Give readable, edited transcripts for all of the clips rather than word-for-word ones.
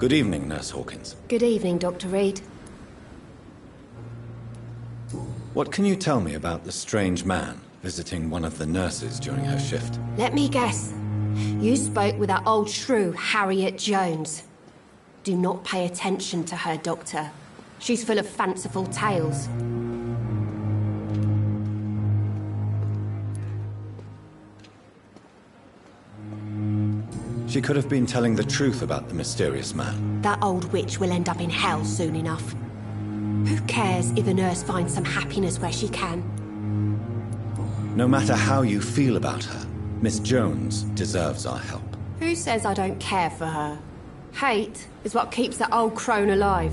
Good evening, Nurse Hawkins. Good evening, Dr. Reed. What can you tell me about the strange man visiting one of the nurses during her shift? Let me guess. You spoke with that old shrew, Harriet Jones. Do not pay attention to her, Doctor. She's full of fanciful tales. She could have been telling the truth about the mysterious man. That old witch will end up in hell soon enough. Who cares if a nurse finds some happiness where she can? No matter how you feel about her, Miss Jones deserves our help. Who says I don't care for her? Hate is what keeps that old crone alive.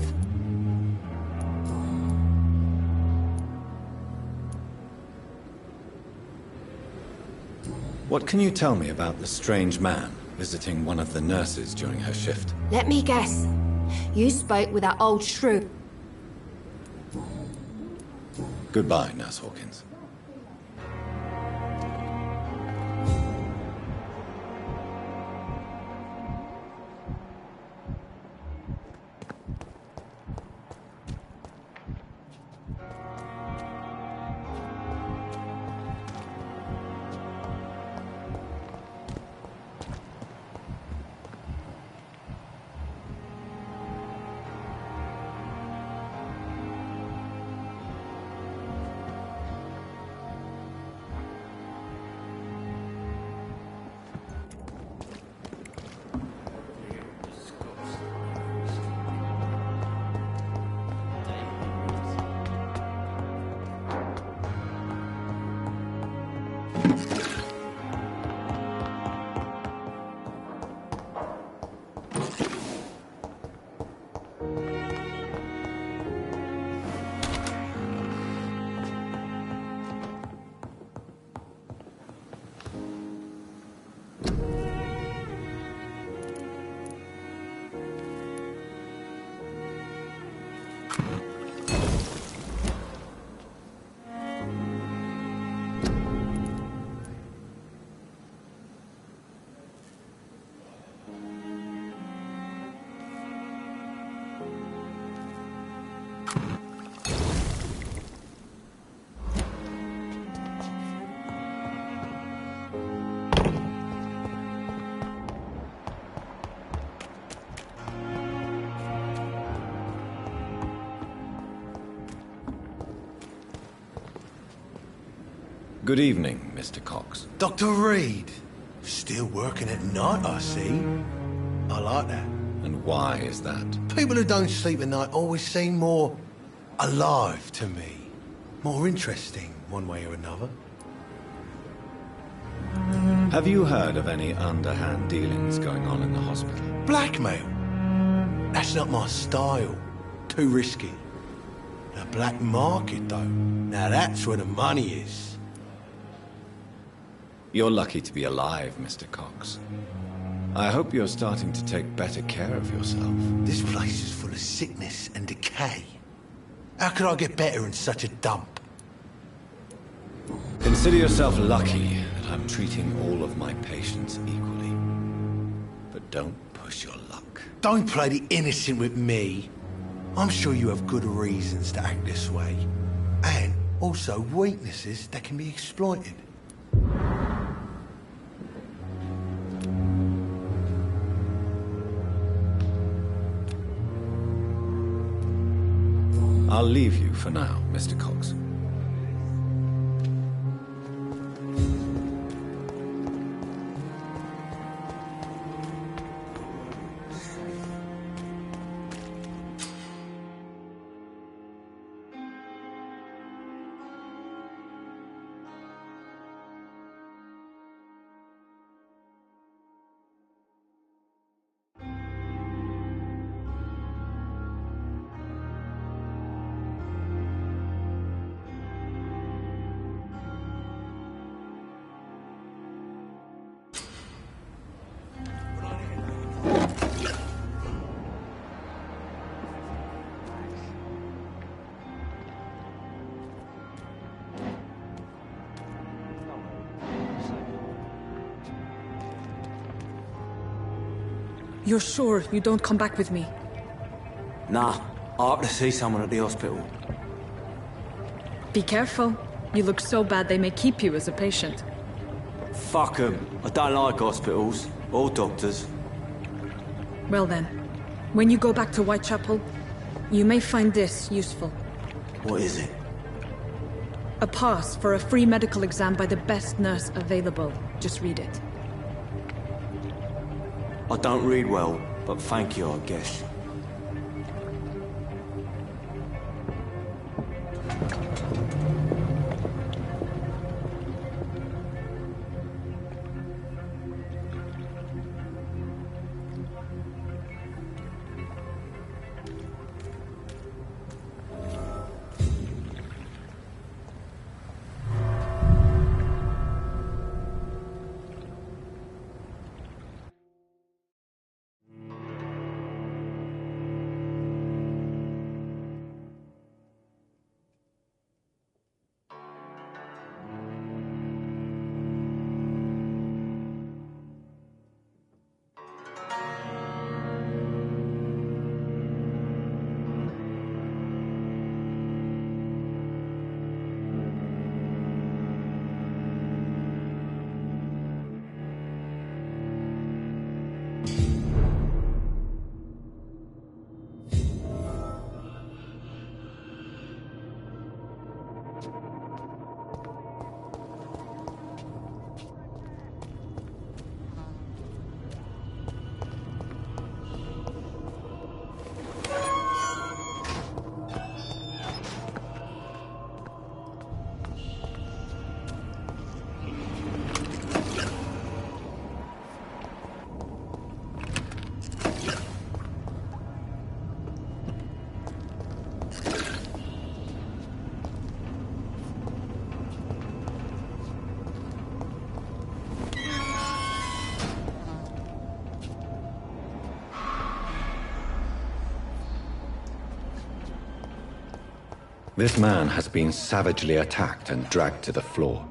What can you tell me about the strange man visiting one of the nurses during her shift? Let me guess. You spoke with that old shrew. Goodbye, Nurse Hawkins. Good evening, Mr. Cox. Dr. Reed. Still working at night, I see. I like that. And why is that? People who don't sleep at night always seem more alive to me. More interesting, one way or another. Have you heard of any underhand dealings going on in the hospital? Blackmail? That's not my style. Too risky. The black market, though. Now that's where the money is. You're lucky to be alive, Mr. Cox. I hope you're starting to take better care of yourself. This place is full of sickness and decay. How could I get better in such a dump? Consider yourself lucky that I'm treating all of my patients equally. But don't push your luck. Don't play the innocent with me. I'm sure you have good reasons to act this way. And also weaknesses that can be exploited. I'll leave you for now, Mr. Cox. You're sure you don't come back with me? Nah, I have to see someone at the hospital. Be careful. You look so bad they may keep you as a patient. Fuck 'em. I don't like hospitals. Or doctors. Well then, when you go back to Whitechapel, you may find this useful. What is it? A pass for a free medical exam by the best nurse available. Just read it. I don't read well, but thank you, I guess. This man has been savagely attacked and dragged to the floor.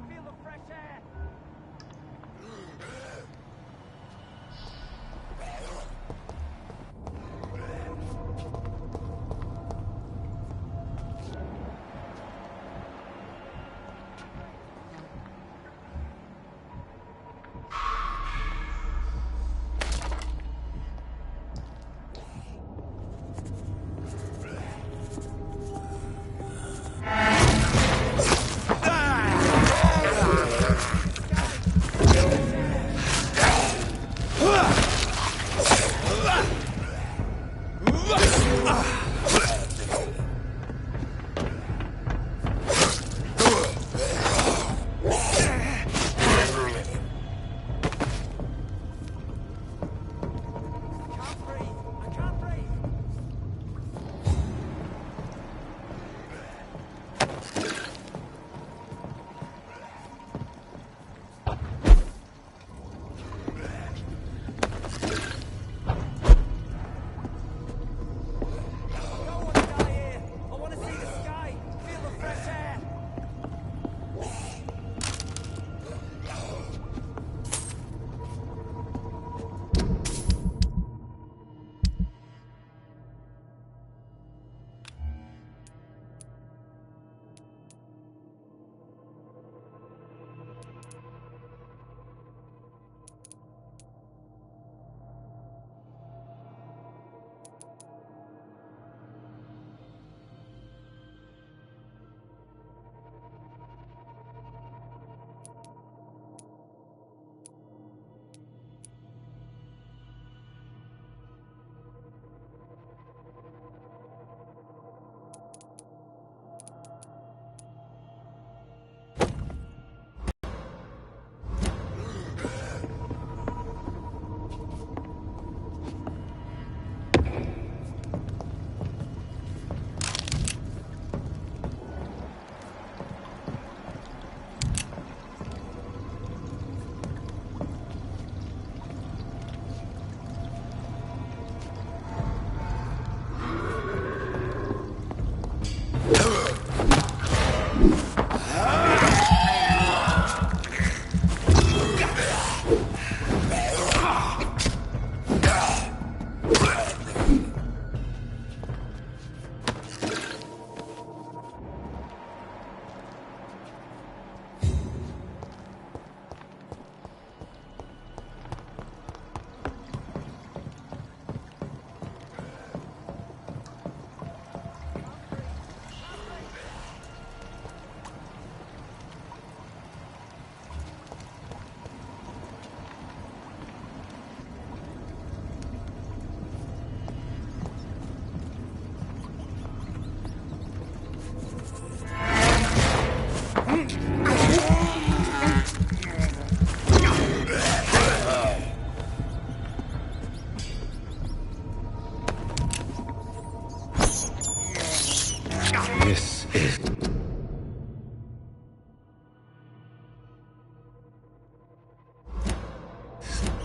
This is...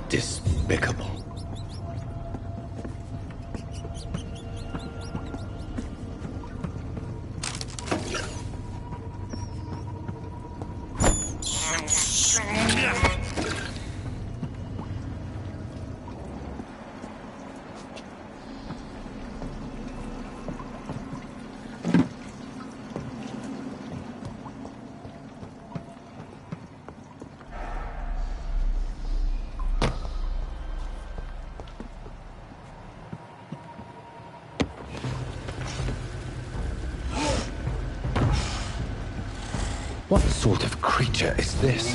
despicable. What sort of creature is this?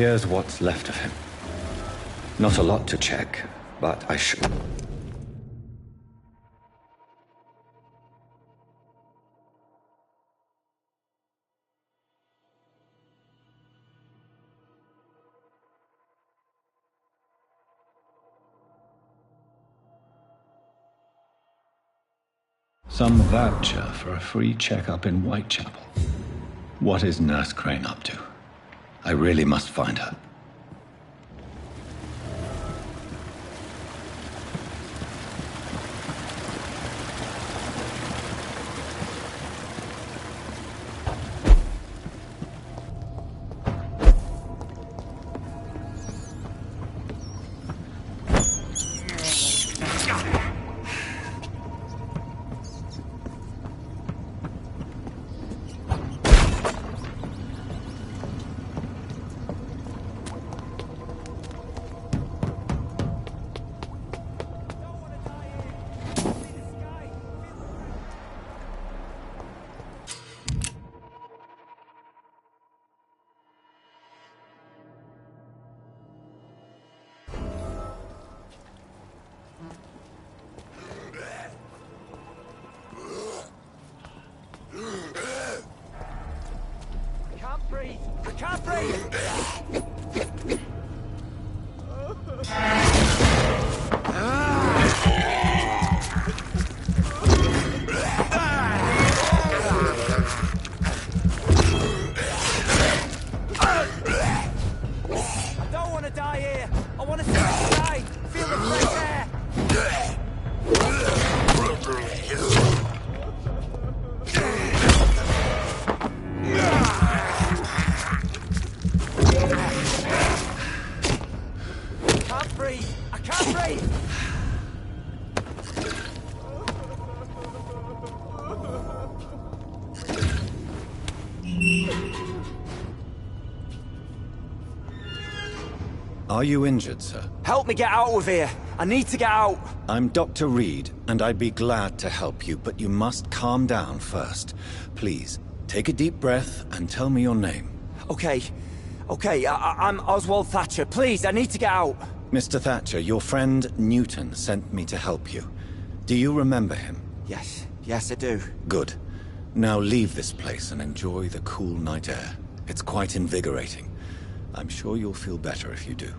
Here's what's left of him. Not a lot to check, but I should... Some voucher for a free checkup in Whitechapel. What is Nurse Crane up to? I really must find her. I don't want to die here. I want to see the sky, feel the fresh air. Can't breathe. I can't breathe. Are you injured, sir? Help me get out of here. I need to get out. I'm Dr. Reed, and I'd be glad to help you, but you must calm down first. Please, take a deep breath and tell me your name. Okay. I'm Oswald Thatcher. Please, I need to get out. Mr. Thatcher, your friend Newton sent me to help you. Do you remember him? Yes, I do. Good. Now leave this place and enjoy the cool night air. It's quite invigorating. I'm sure you'll feel better if you do.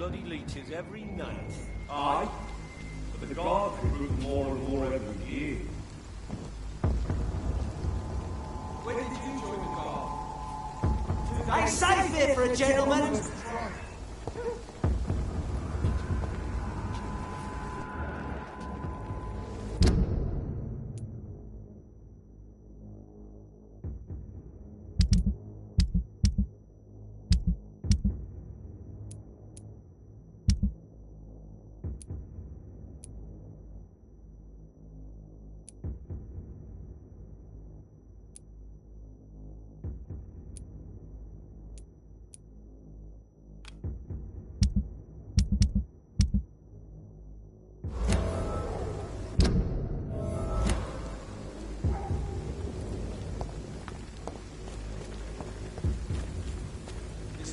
bloody leeches every night. Aye, but the guards recruit more and more every year. When did you join the guard? Ain't safe here for a gentleman.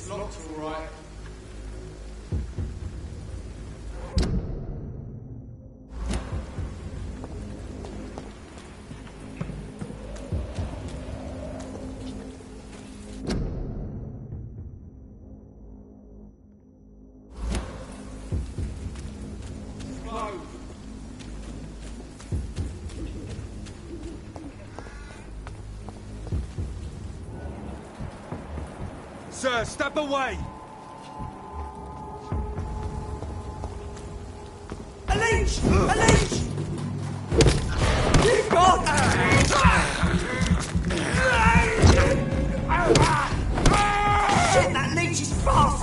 Locked all right. Sir, step away! A leech! A leech! You've got... Shit, that leech is fast!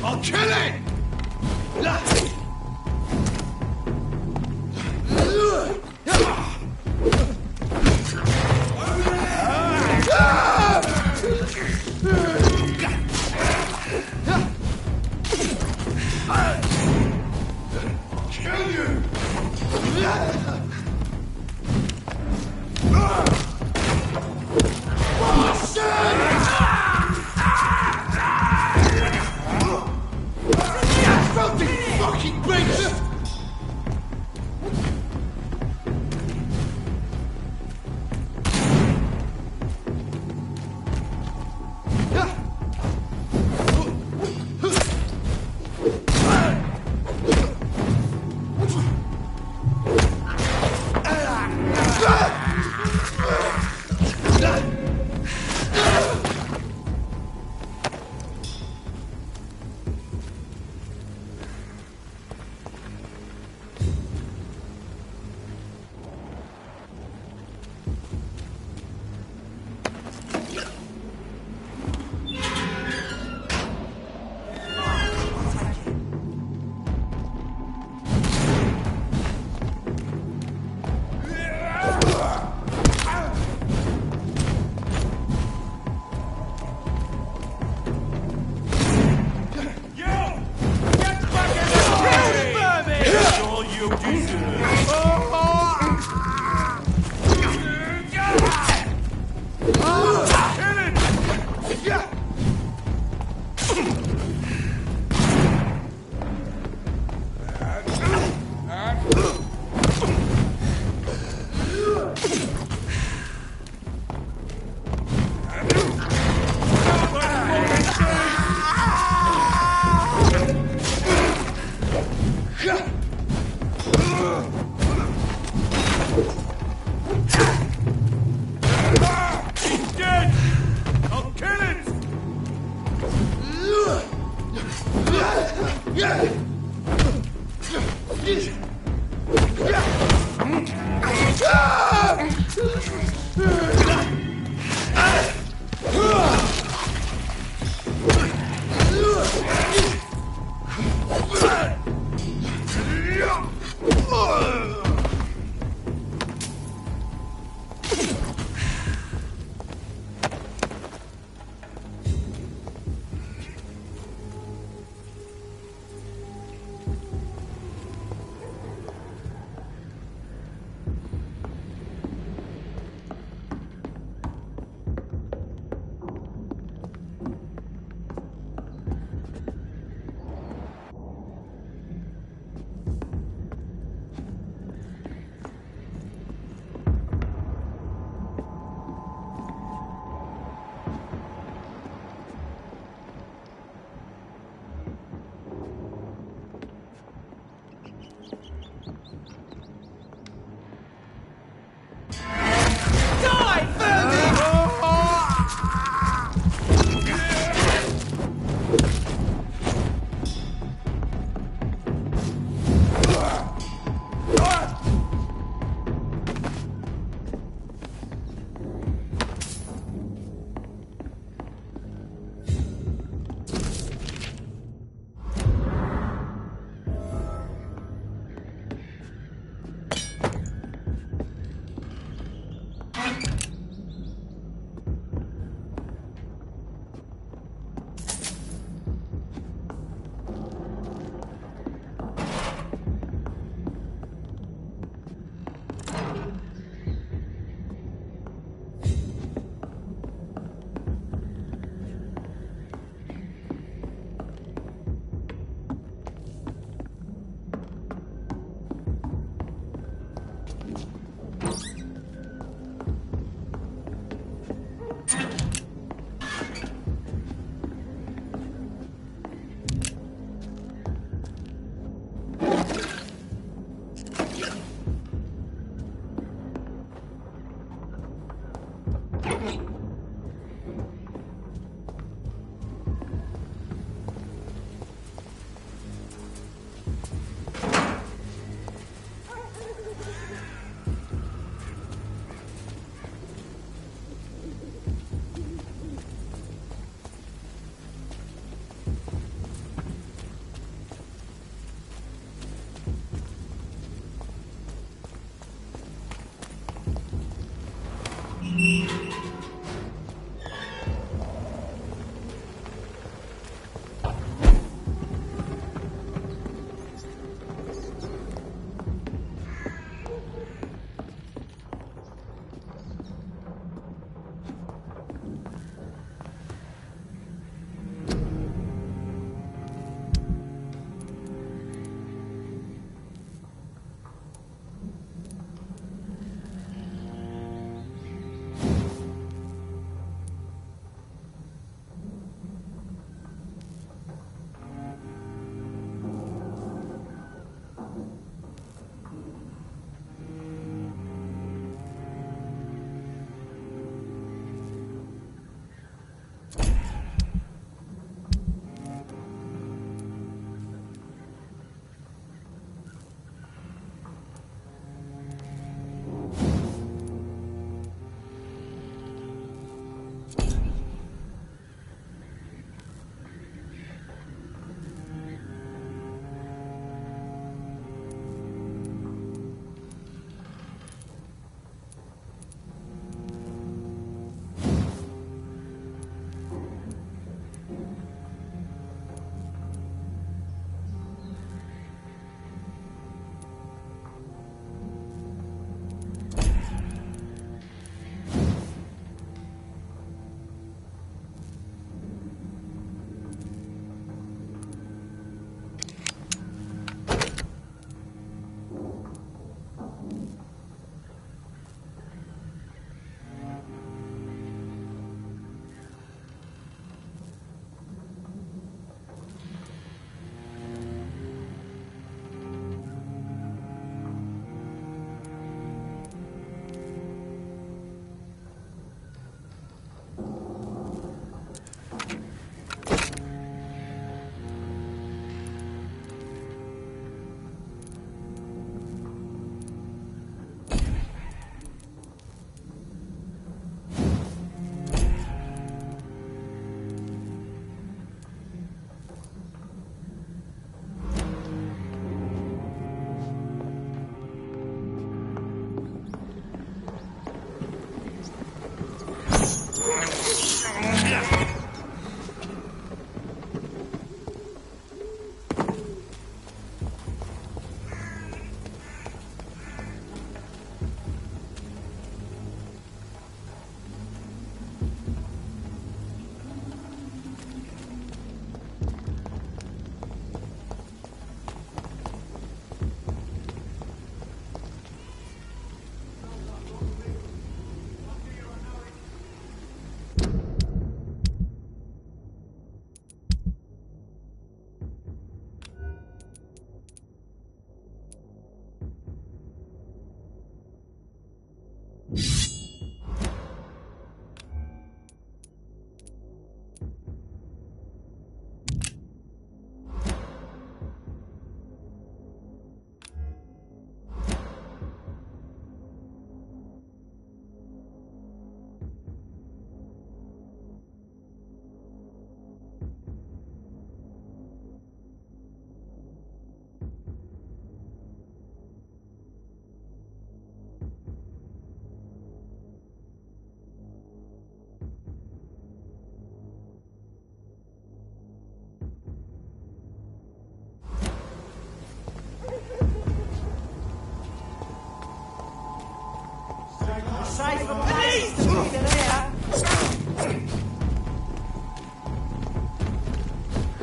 I'll kill it! Kill you! Fucking beast!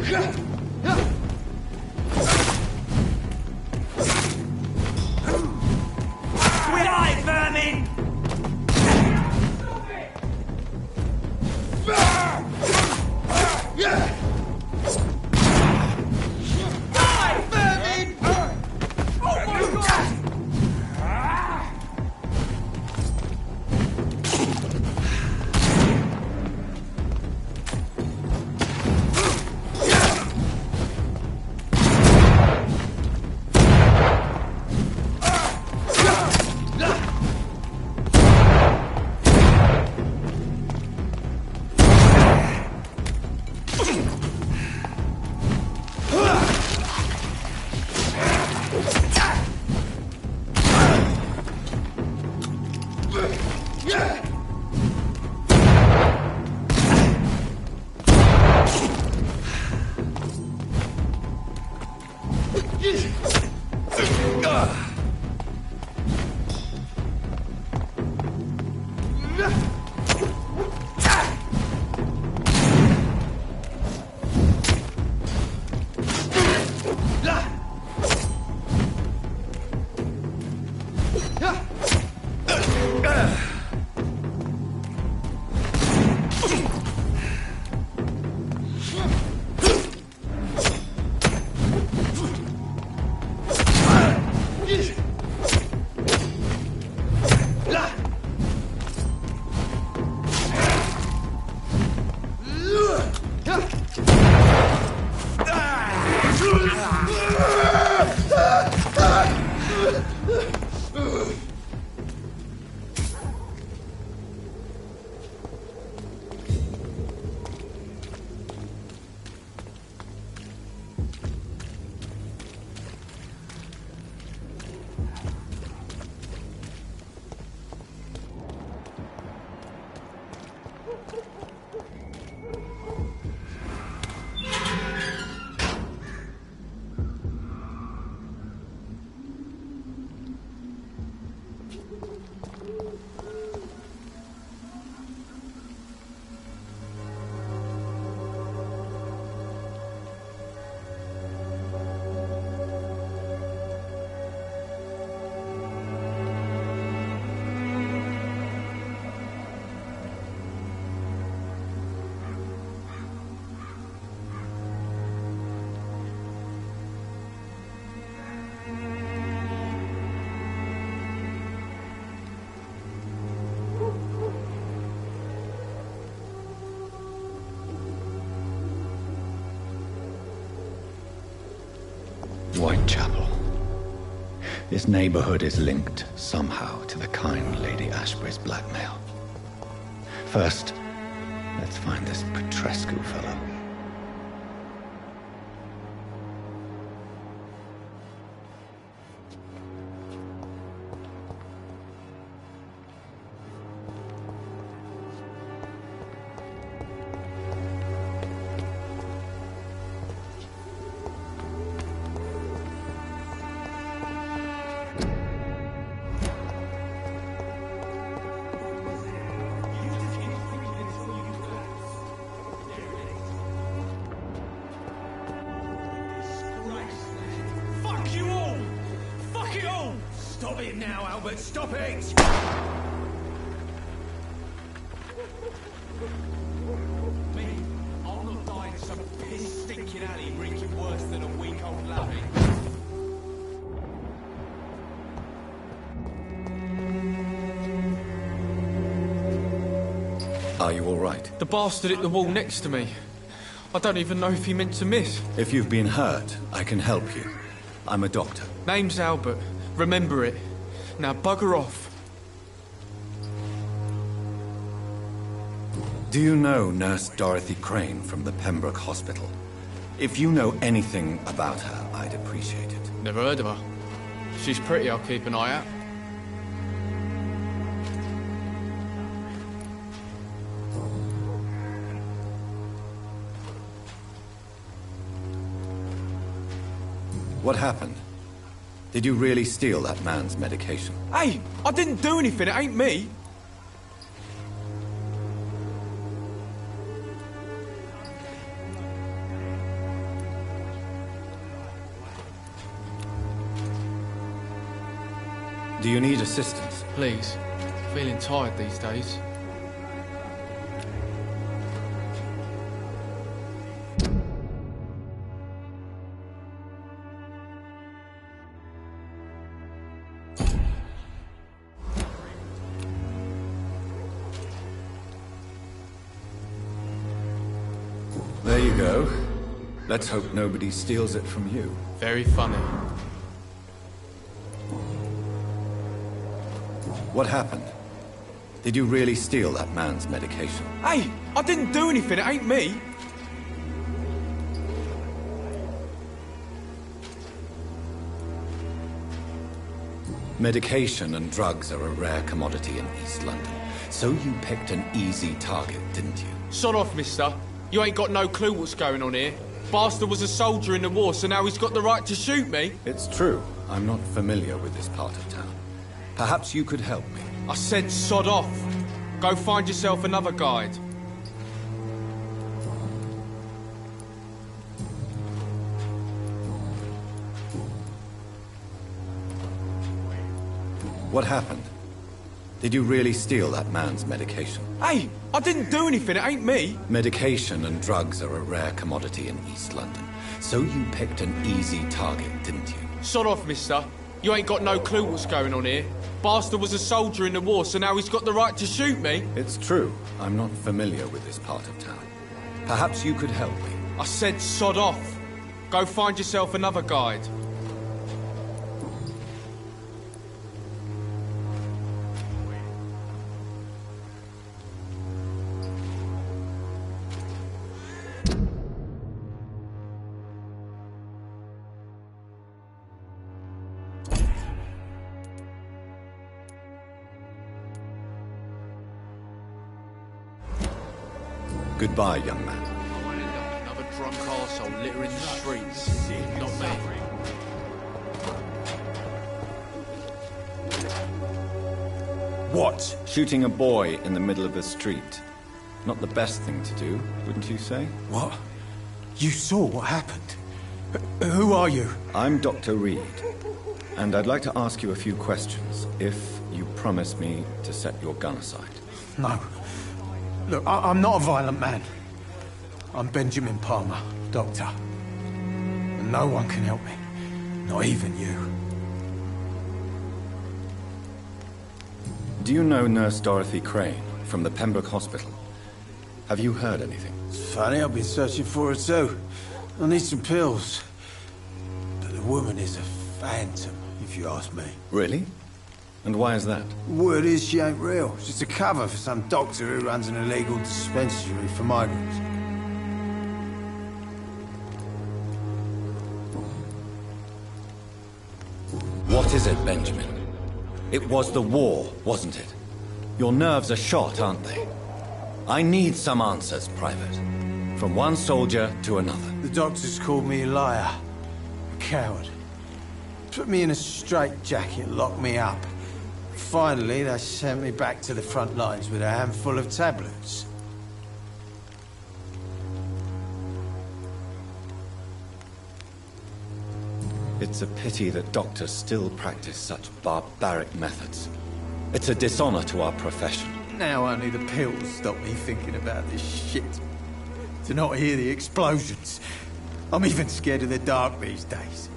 Die, vermin! Die, vermin! Oh my God! Whitechapel. This neighborhood is linked somehow to the kind Lady Ashbury's blackmail. First, let's find this Petrescu fellow. Stop it now, Albert! Stop it! Me? I'll not die in some piss-stinking alley reeking worse than a week-old lavvy. Are you all right? The bastard hit the wall next to me. I don't even know if he meant to miss. If you've been hurt, I can help you. I'm a doctor. Name's Albert. Remember it. Now bugger off. Do you know Nurse Dorothy Crane from the Pembroke Hospital? If you know anything about her, I'd appreciate it. Never heard of her. She's pretty, I'll keep an eye out. What happened? Did you really steal that man's medication? Hey, I didn't do anything, it ain't me. Do you need assistance? Please. Feeling tired these days. There you go. Let's hope nobody steals it from you. Very funny. What happened? Did you really steal that man's medication? Hey, I didn't do anything, it ain't me. Medication and drugs are a rare commodity in East London. So you picked an easy target, didn't you? Sod off, mister. You ain't got no clue what's going on here. Bastard was a soldier in the war, so now he's got the right to shoot me. It's true. I'm not familiar with this part of town. Perhaps you could help me. I said sod off. Go find yourself another guide. What happened? Did you really steal that man's medication? Hey, I didn't do anything, it ain't me. Medication and drugs are a rare commodity in East London. So you picked an easy target, didn't you? Sod off, mister. You ain't got no clue what's going on here. Bastard was a soldier in the war, so now he's got the right to shoot me. It's true. I'm not familiar with this part of town. Perhaps you could help me. I said sod off. Go find yourself another guide. Goodbye, young man. I won't end up another drunk arsehole littering the streets. Not me. What? Shooting a boy in the middle of the street. Not the best thing to do, wouldn't you say? What? You saw what happened? Who are you? I'm Dr. Reed, and I'd like to ask you a few questions, if you promise me to set your gun aside. No. Look, I'm not a violent man. I'm Benjamin Palmer, doctor. And no one can help me. Not even you. Do you know Nurse Dorothy Crane from the Pembroke Hospital? Have you heard anything? It's funny, I've been searching for her too. I need some pills. But the woman is a phantom, if you ask me. Really? And why is that? Word is she ain't real. She's a cover for some doctor who runs an illegal dispensary for migrants. What is it, Benjamin? It was the war, wasn't it? Your nerves are shot, aren't they? I need some answers, Private. From one soldier to another. The doctors called me a liar. A coward. Put me in a straitjacket, locked me up. Finally, they sent me back to the front lines with a handful of tablets. It's a pity that doctors still practice such barbaric methods. It's a dishonor to our profession. Now only the pills stop me thinking about this shit. To not hear the explosions. I'm even scared of the dark these days.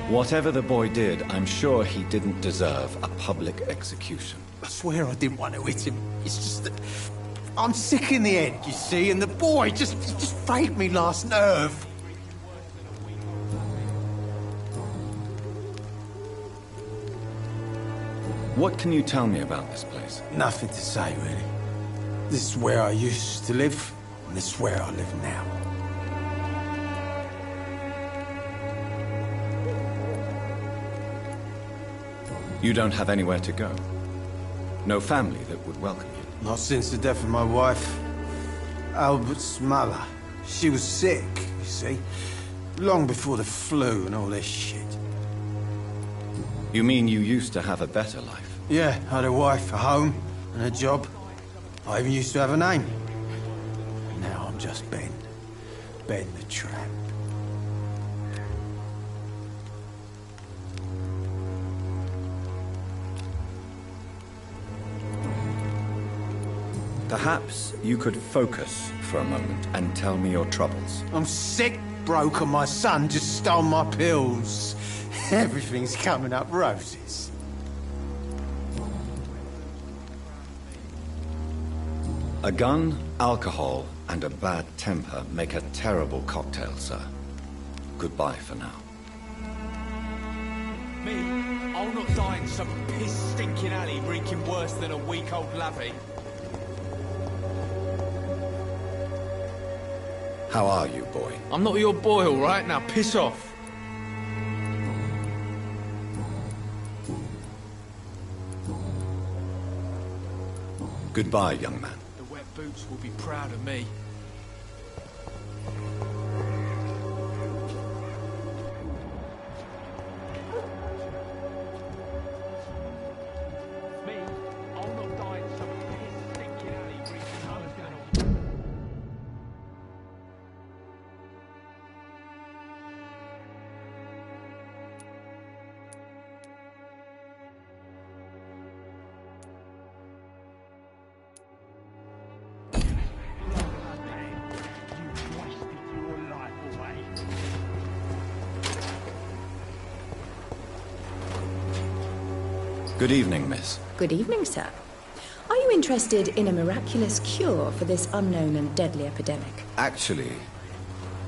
Whatever the boy did, I'm sure he didn't deserve a public execution. I swear I didn't want to hit him. It's just that I'm sick in the head, you see, and the boy just frayed me last nerve. What can you tell me about this place? Nothing to say, really. This is where I used to live, and this is where I live now. You don't have anywhere to go? No family that would welcome you? Not since the death of my wife, Albert's mother. She was sick, you see. Long before the flu and all this shit. You mean you used to have a better life? Yeah, I had a wife, a home, and a job. I even used to have a name. Now I'm just Ben. Ben the Tramp. Perhaps you could focus for a moment and tell me your troubles. I'm sick, broke, and my son just stole my pills. Everything's coming up roses. A gun, alcohol, and a bad temper make a terrible cocktail, sir. Goodbye for now. Me? I'll not die in some piss-stinking alley reeking worse than a week-old lavvy. How are you, boy? I'm not your boy, all right? Now piss off. Goodbye, young man. The wet boots will be proud of me. Me? I'll not die in some piss-stinking alley reeking worse than a... Good evening, miss. Good evening, sir. Are you interested in a miraculous cure for this unknown and deadly epidemic? Actually,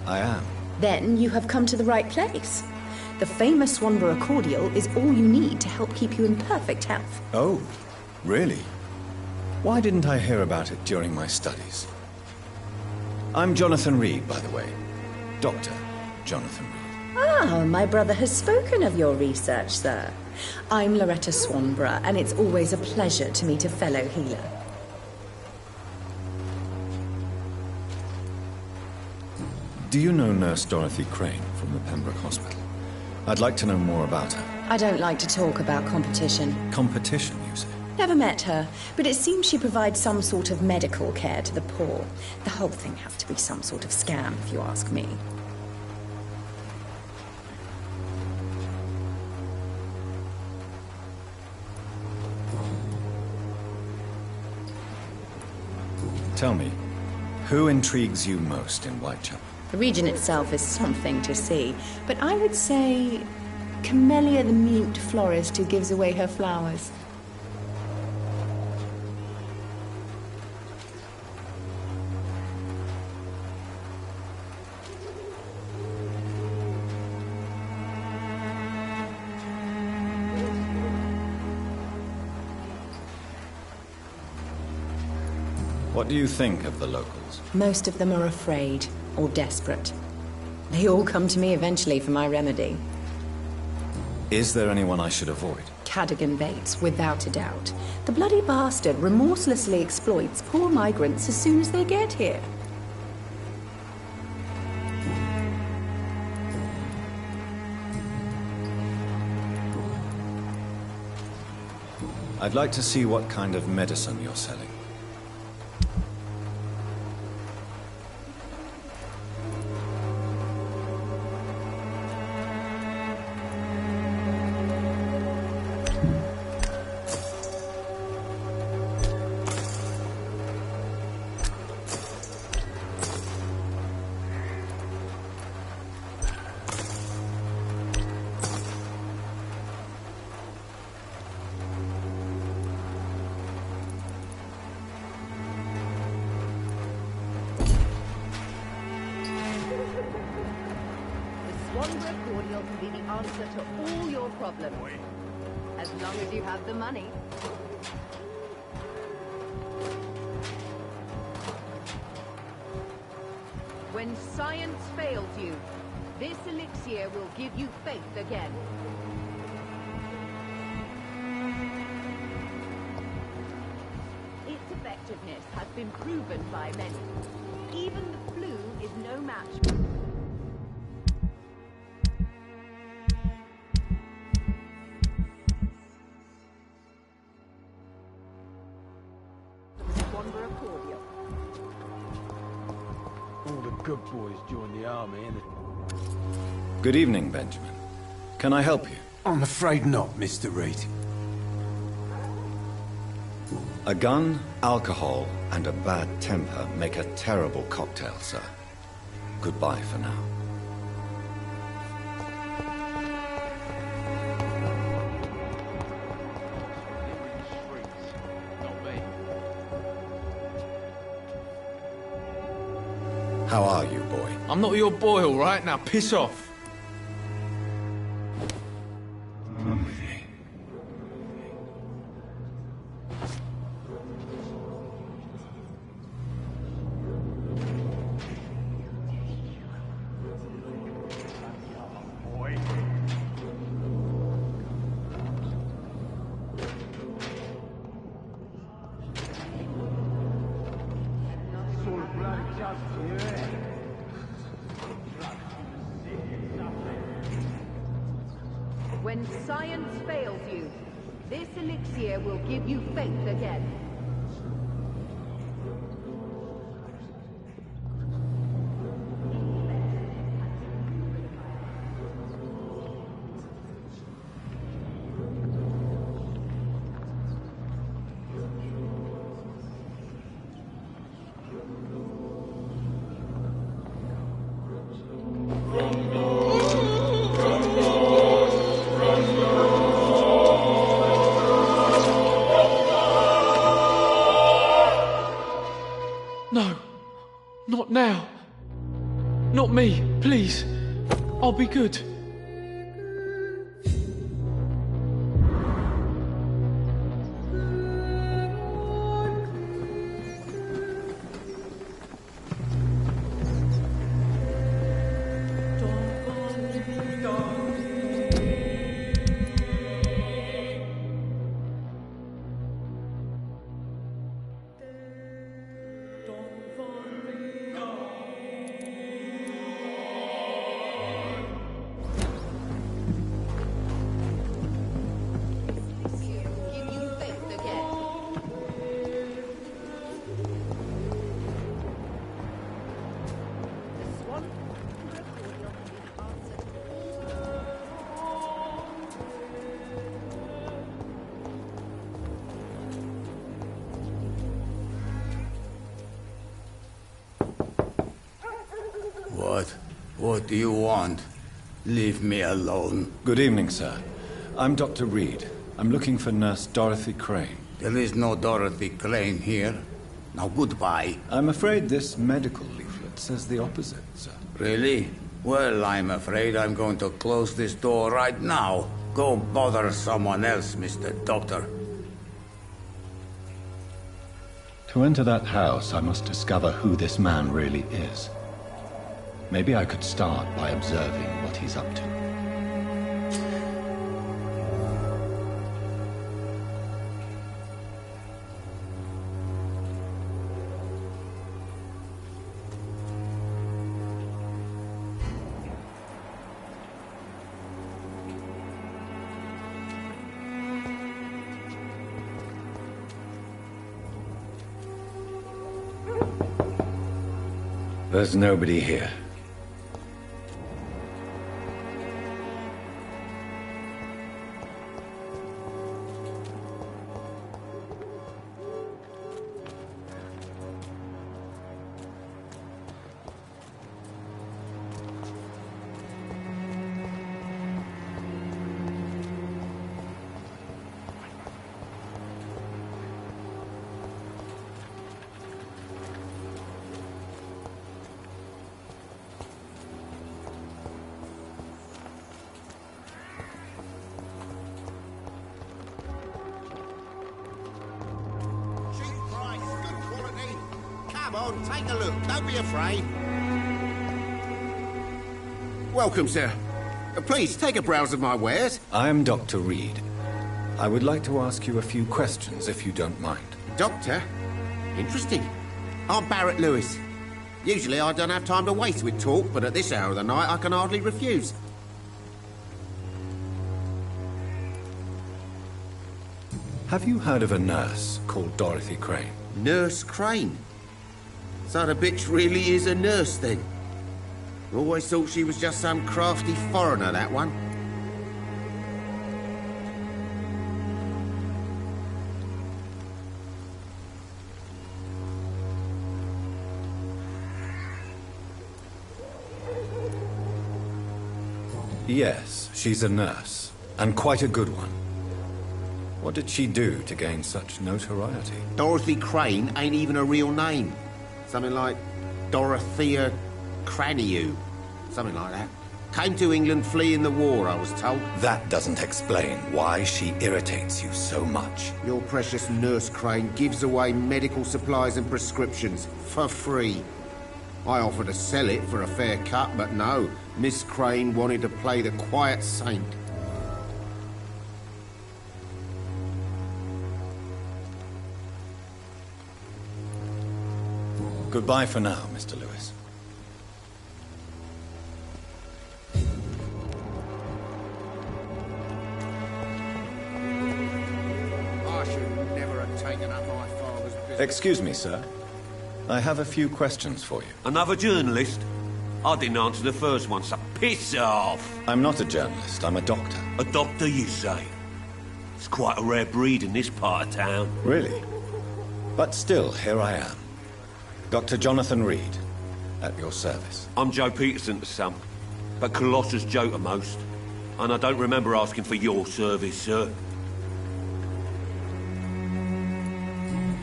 I am. Then you have come to the right place. The famous Swanborough cordial is all you need to help keep you in perfect health. Oh, really? Why didn't I hear about it during my studies? I'm Jonathan Reed, by the way. Dr. Jonathan Reed. Ah, my brother has spoken of your research, sir. I'm Loretta Swanborough, and it's always a pleasure to meet a fellow healer. Do you know Nurse Dorothy Crane from the Pembroke Hospital? I'd like to know more about her. I don't like to talk about competition. Competition, you say? Never met her, but it seems she provides some sort of medical care to the poor. The whole thing has to be some sort of scam, if you ask me. Tell me, who intrigues you most in Whitechapel? The region itself is something to see, but I would say Camellia the mute florist who gives away her flowers. What do you think of the locals? Most of them are afraid or desperate. They all come to me eventually for my remedy. Is there anyone I should avoid? Cadogan Bates, without a doubt. The bloody bastard remorselessly exploits poor migrants as soon as they get here. I'd like to see what kind of medicine you're selling. Swanborough cordial can be the answer to all your problems. As long as you have the money. When science fails you, this elixir will give you faith again. Its effectiveness has been proven by many. Even the flu is no match. All the good boys joined the army and... Good evening, Benjamin. Can I help you? I'm afraid not, Mr. Reed. A gun, alcohol, and a bad temper make a terrible cocktail, sir. Goodbye for now. How are you, boy? I'm not your boy, all right? Now piss off. When science fails you, this elixir will give you faith again. No, not now. Not me, please. I'll be good. What do you want? Leave me alone. Good evening, sir. I'm Dr. Reed. I'm looking for Nurse Dorothy Crane. There is no Dorothy Crane here. Now goodbye. I'm afraid this medical leaflet says the opposite, sir. Really? Well, I'm afraid I'm going to close this door right now. Go bother someone else, Mr. Doctor. To enter that house, I must discover who this man really is. Maybe I could start by observing what he's up to. There's nobody here. Come on, take a look. Don't be afraid. Welcome, sir. Please, take a browse of my wares. I'm Dr. Reed. I would like to ask you a few questions, if you don't mind. Doctor? Interesting. I'm Barrett Lewis. Usually I don't have time to waste with talk, but at this hour of the night I can hardly refuse. Have you heard of a nurse called Dorothy Crane? Nurse Crane? So the bitch really is a nurse, then? Always thought she was just some crafty foreigner, that one. Yes, she's a nurse, and quite a good one. What did she do to gain such notoriety? Dorothy Crane ain't even a real name. Something like Dorothea Craniu. Something like that. Came to England fleeing the war, I was told. That doesn't explain why she irritates you so much. Your precious Nurse Crane gives away medical supplies and prescriptions for free. I offered to sell it for a fair cut, but no. Miss Crane wanted to play the quiet saint. Goodbye for now, Mr. Lewis. I should never have taken up my father's business. Excuse me, sir. I have a few questions for you. Another journalist? I didn't answer the first one, so piss off! I'm not a journalist, I'm a doctor. A doctor, you say? It's quite a rare breed in this part of town. Really? But still, here I am. Dr. Jonathan Reed, at your service. I'm Joe Peterson to some, but Colossus Joe to most. And I don't remember asking for your service, sir.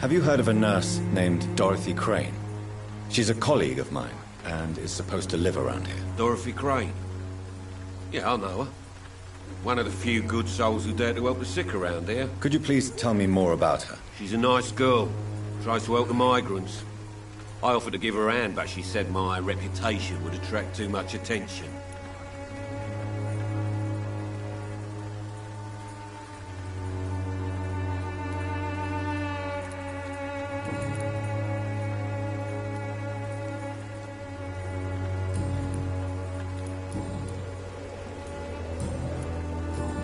Have you heard of a nurse named Dorothy Crane? She's a colleague of mine, and is supposed to live around here. Dorothy Crane? Yeah, I know her. One of the few good souls who dare to help the sick around here. Could you please tell me more about her? She's a nice girl. Tries to help the migrants. I offered to give her a hand, but she said my reputation would attract too much attention.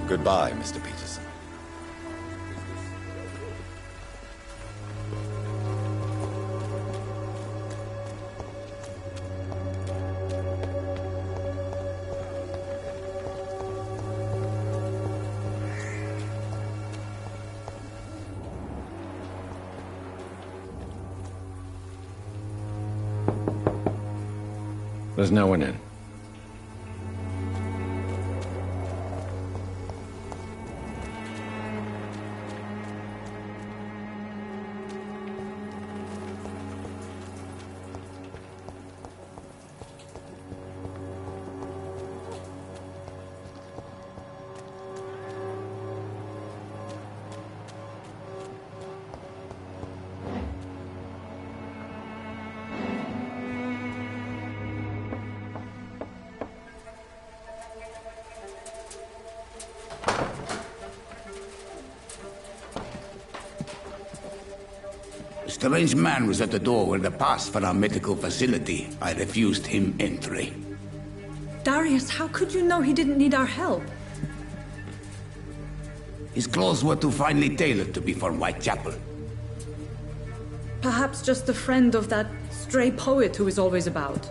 Goodbye, Mr. Peterson. There's no one in. A strange man was at the door with a pass for our medical facility. I refused him entry. Darius, how could you know he didn't need our help? His clothes were too finely tailored to be from Whitechapel. Perhaps just a friend of that stray poet who is always about.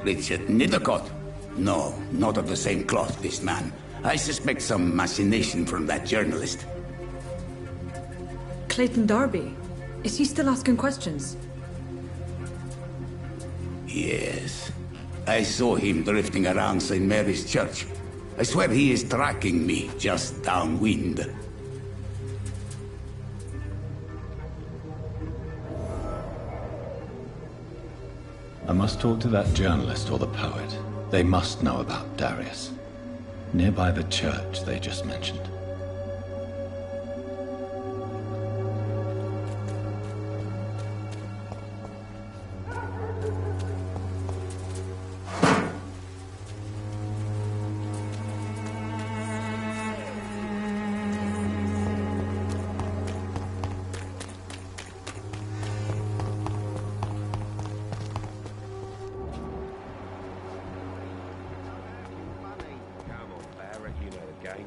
Richard Nithercott? No, not of the same cloth, this man. I suspect some machination from that journalist. Clayton Darby. Is he still asking questions? Yes. I saw him drifting around St. Mary's Church. I swear he is tracking me just downwind. I must talk to that journalist or the poet. They must know about Darius. Nearby the church they just mentioned.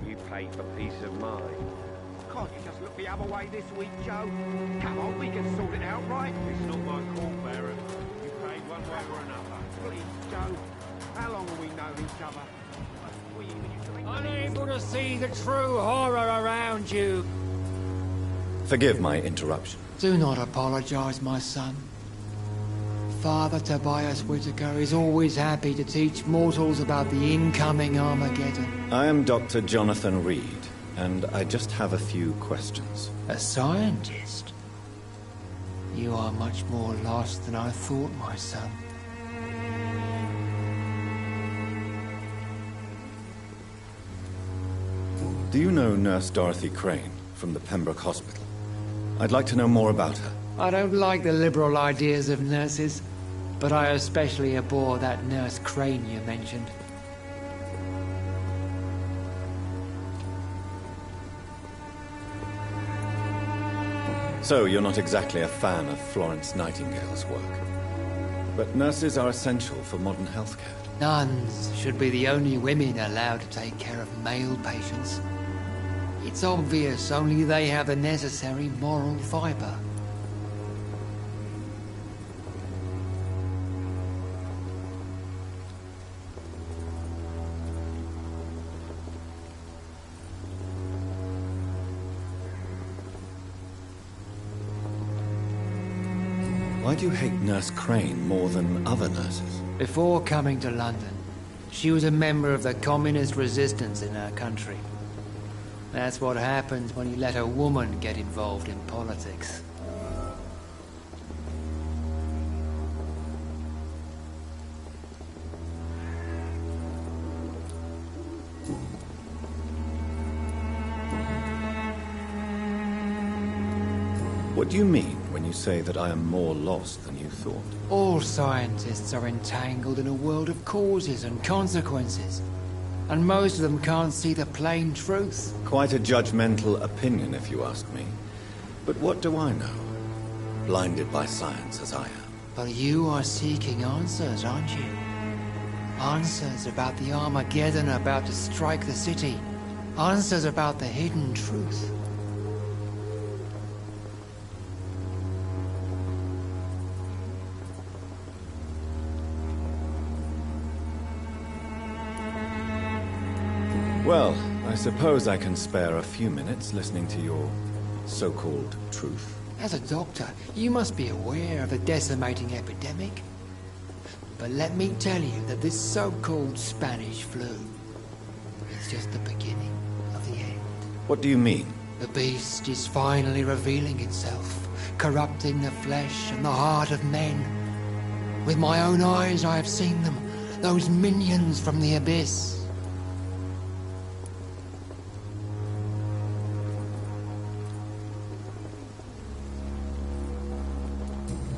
You pay for peace of mind. Can't you just look the other way this week, Joe? Come on, we can sort it out, right? It's not my call, Baron. You pay one way or another. Please, Joe. How long have we known each other? Unable to see the true horror around you. Forgive my interruption. Do not apologize, my son. Father Tobias Whitaker is always happy to teach mortals about the incoming Armageddon. I am Dr. Jonathan Reed, and I just have a few questions. A scientist? You are much more lost than I thought, my son. Do you know Nurse Dorothy Crane from the Pembroke Hospital? I'd like to know more about her. I don't like the liberal ideas of nurses, but I especially abhor that Nurse Crane you mentioned. So, you're not exactly a fan of Florence Nightingale's work. But nurses are essential for modern healthcare. Nuns should be the only women allowed to take care of male patients. It's obvious only they have the necessary moral fiber. Why do you hate Nurse Crane more than other nurses? Before coming to London, she was a member of the communist resistance in her country. That's what happens when you let a woman get involved in politics. What do you mean when you say that I am more lost than you thought? All scientists are entangled in a world of causes and consequences. And most of them can't see the plain truth. Quite a judgmental opinion, if you ask me. But what do I know? Blinded by science as I am. But you are seeking answers, aren't you? Answers about the Armageddon about to strike the city. Answers about the hidden truth. Well, I suppose I can spare a few minutes listening to your so-called truth. As a doctor, you must be aware of the decimating epidemic. But let me tell you that this so-called Spanish flu is just the beginning of the end. What do you mean? The beast is finally revealing itself, corrupting the flesh and the heart of men. With my own eyes I have seen them, those minions from the abyss.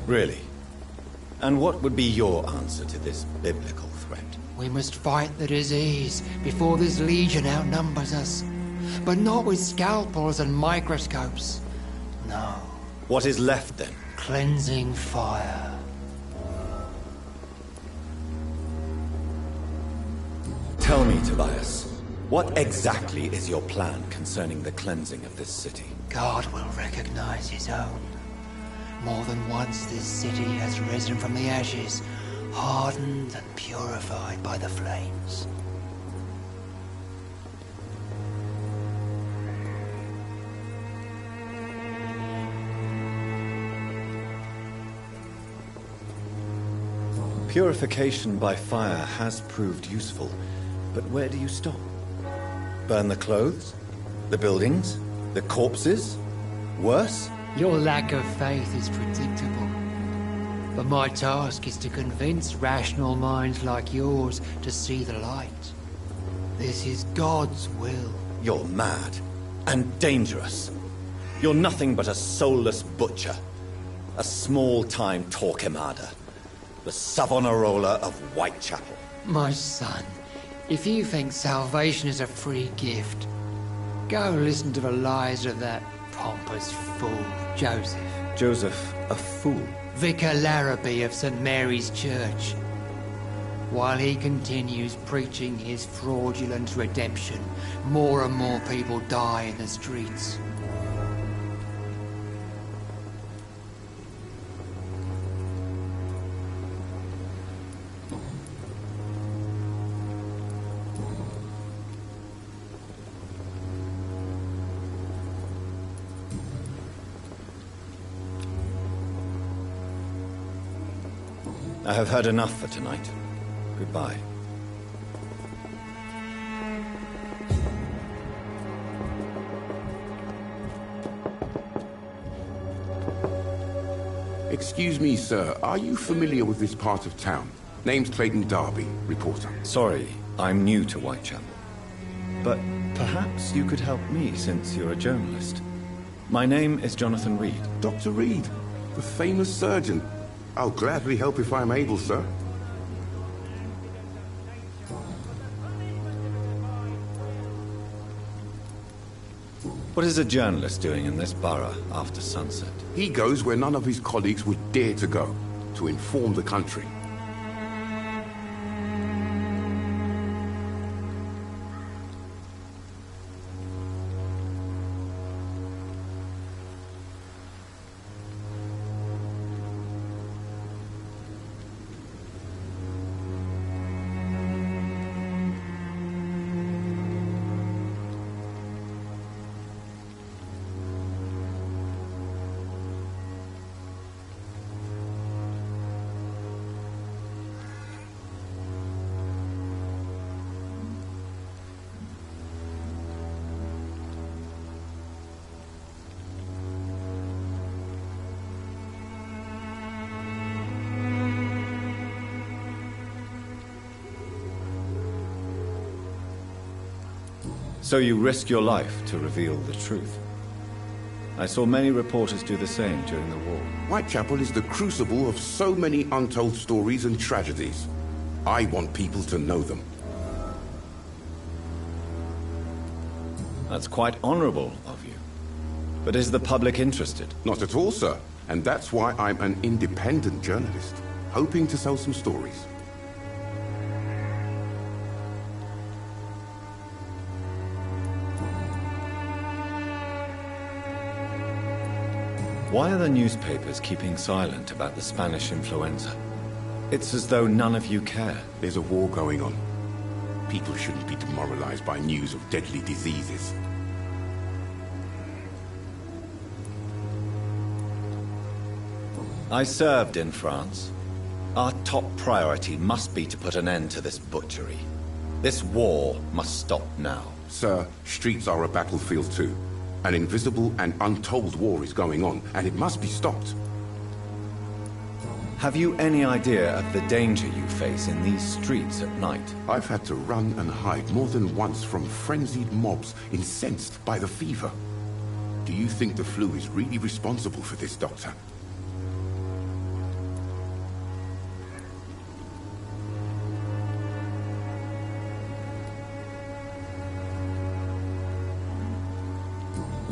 Really? And what would be your answer to this biblical threat? We must fight the disease before this legion outnumbers us. But not with scalpels and microscopes. No. What is left then? Cleansing fire. Tell me, Tobias, what exactly is your plan concerning the cleansing of this city? God will recognize his own. More than once this city has risen from the ashes, hardened and purified by the flames. Purification by fire has proved useful, but where do you stop? Burn the clothes? The buildings? The corpses? Worse? Your lack of faith is predictable. But my task is to convince rational minds like yours to see the light. This is God's will. You're mad. And dangerous. You're nothing but a soulless butcher. A small-time Torquemada. The Savonarola of Whitechapel. My son, if you think salvation is a free gift, go listen to the lies of that pompous fool, Joseph. Joseph, a fool? Vicar Larrabee of St. Mary's Church. While he continues preaching his fraudulent redemption, more and more people die in the streets. I have heard enough for tonight. Goodbye. Excuse me, sir. Are you familiar with this part of town? Name's Clayton Darby, reporter. Sorry, I'm new to Whitechapel. But perhaps you could help me, since you're a journalist. My name is Jonathan Reed. Dr. Reed, the famous surgeon. I'll gladly help if I'm able, sir. What is a journalist doing in this borough after sunset? He goes where none of his colleagues would dare to go, to inform the country. So you risk your life to reveal the truth. I saw many reporters do the same during the war. Whitechapel is the crucible of so many untold stories and tragedies. I want people to know them. That's quite honorable of you. But is the public interested? Not at all, sir. And that's why I'm an independent journalist, hoping to sell some stories. Why are the newspapers keeping silent about the Spanish influenza? It's as though none of you care. There's a war going on. People shouldn't be demoralized by news of deadly diseases. I served in France. Our top priority must be to put an end to this butchery. This war must stop now. Sir, streets are a battlefield too. An invisible and untold war is going on, and it must be stopped. Have you any idea of the danger you face in these streets at night? I've had to run and hide more than once from frenzied mobs incensed by the fever. Do you think the flu is really responsible for this, Doctor?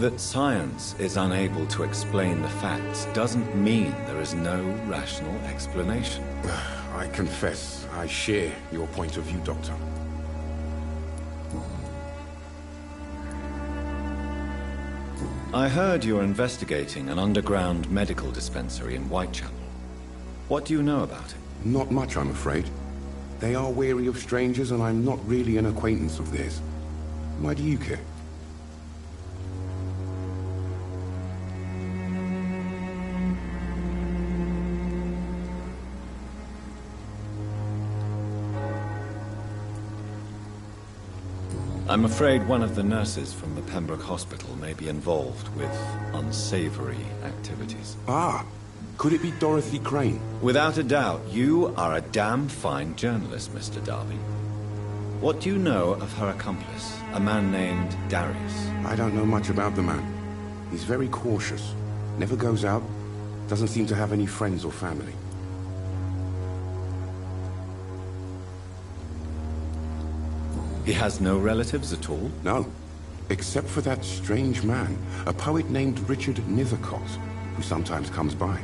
That science is unable to explain the facts doesn't mean there is no rational explanation. I confess, I share your point of view, Doctor. I heard you're investigating an underground medical dispensary in Whitechapel. What do you know about it? Not much, I'm afraid. They are wary of strangers, and I'm not really an acquaintance of theirs. Why do you care? I'm afraid one of the nurses from the Pembroke Hospital may be involved with unsavory activities. Ah, could it be Dorothy Crane? Without a doubt, you are a damn fine journalist, Mr. Darby. What do you know of her accomplice, a man named Darius? I don't know much about the man. He's very cautious, never goes out, doesn't seem to have any friends or family. He has no relatives at all? No, except for that strange man, a poet named Richard Nethercott, who sometimes comes by.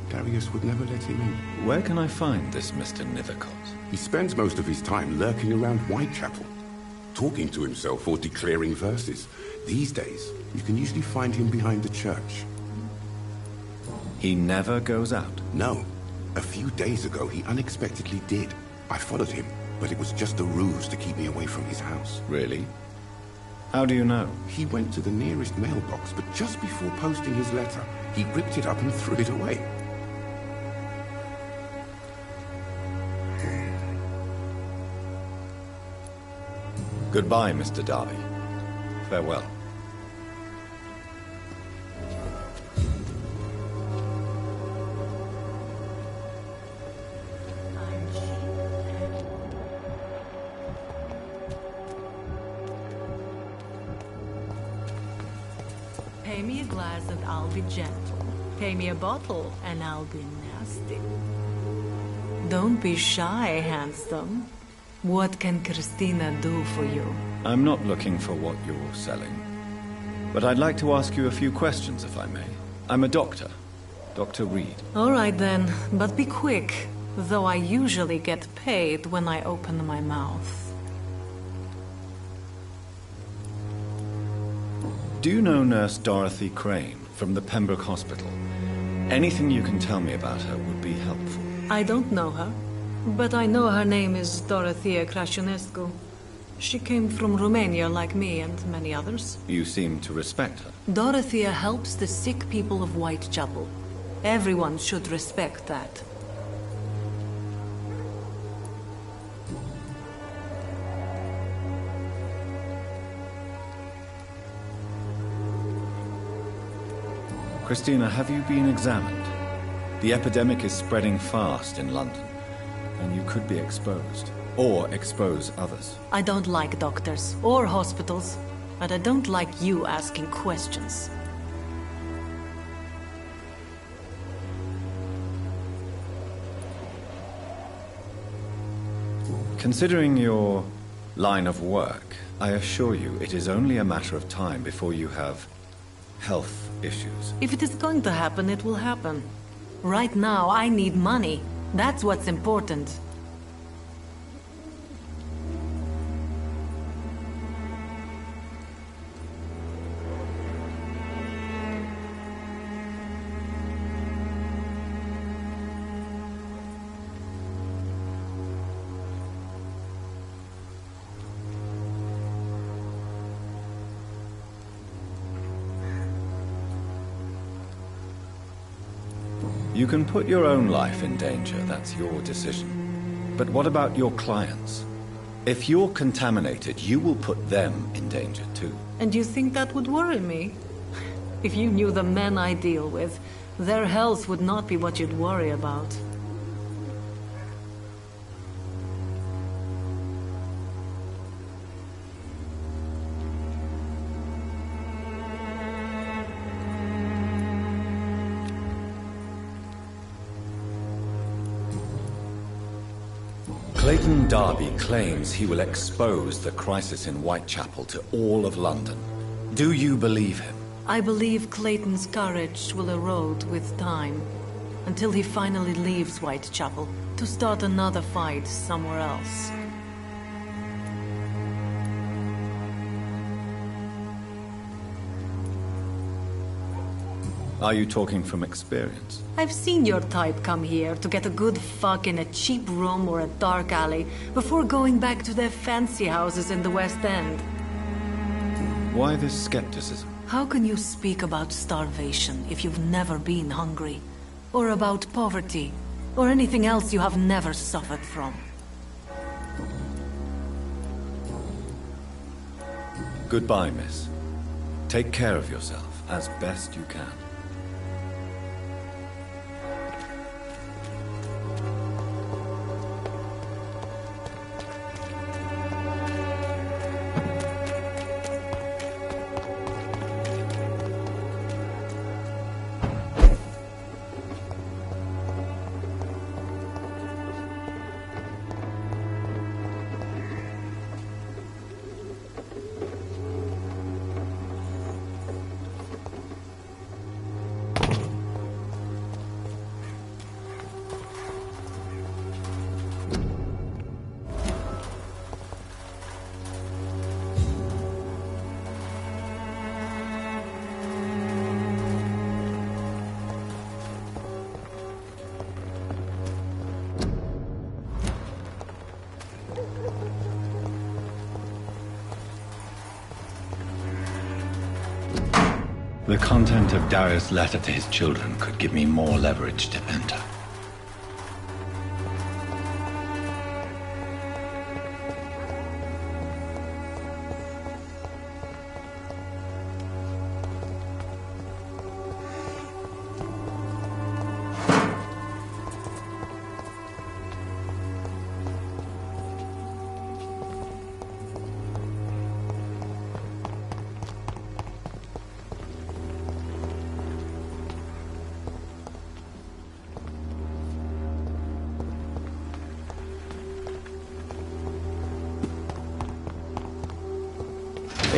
Darius would never let him in. Where can I find this Mr. Nethercott? He spends most of his time lurking around Whitechapel, talking to himself or declaring verses. These days, you can usually find him behind the church. He never goes out? No. A few days ago, he unexpectedly did. I followed him, but it was just a ruse to keep me away from his house. Really? How do you know? He went to the nearest mailbox, but just before posting his letter, he ripped it up and threw it away. Goodbye, Mr. Darby. Farewell. Pay me a glass and I'll be gentle. Pay me a bottle and I'll be nasty. Don't be shy, handsome. What can Christina do for you? I'm not looking for what you're selling. But I'd like to ask you a few questions, if I may. I'm a doctor. Dr. Reed. All right then, but be quick. Though I usually get paid when I open my mouth. Do you know Nurse Dorothy Crane from the Pembroke Hospital? Anything you can tell me about her would be helpful. I don't know her, but I know her name is Dorothea Crăciunescu. She came from Romania like me and many others. You seem to respect her. Dorothea helps the sick people of Whitechapel. Everyone should respect that. Christina, have you been examined? The epidemic is spreading fast in London, and you could be exposed, or expose others. I don't like doctors or hospitals, but I don't like you asking questions. Considering your line of work, I assure you it is only a matter of time before you have health issues. If it is going to happen, it will happen. Right now, I need money. That's what's important. You can put your own life in danger, that's your decision. But what about your clients? If you're contaminated, you will put them in danger too. And you think that would worry me? If you knew the men I deal with, their health would not be what you'd worry about. Clayton Darby claims he will expose the crisis in Whitechapel to all of London. Do you believe him? I believe Clayton's courage will erode with time, until he finally leaves Whitechapel to start another fight somewhere else. Are you talking from experience? I've seen your type come here to get a good fuck in a cheap room or a dark alley before going back to their fancy houses in the West End. Why this skepticism? How can you speak about starvation if you've never been hungry? Or about poverty? Or anything else you have never suffered from? Goodbye, miss. Take care of yourself as best you can. The content of Darius' letter to his children could give me more leverage to enter.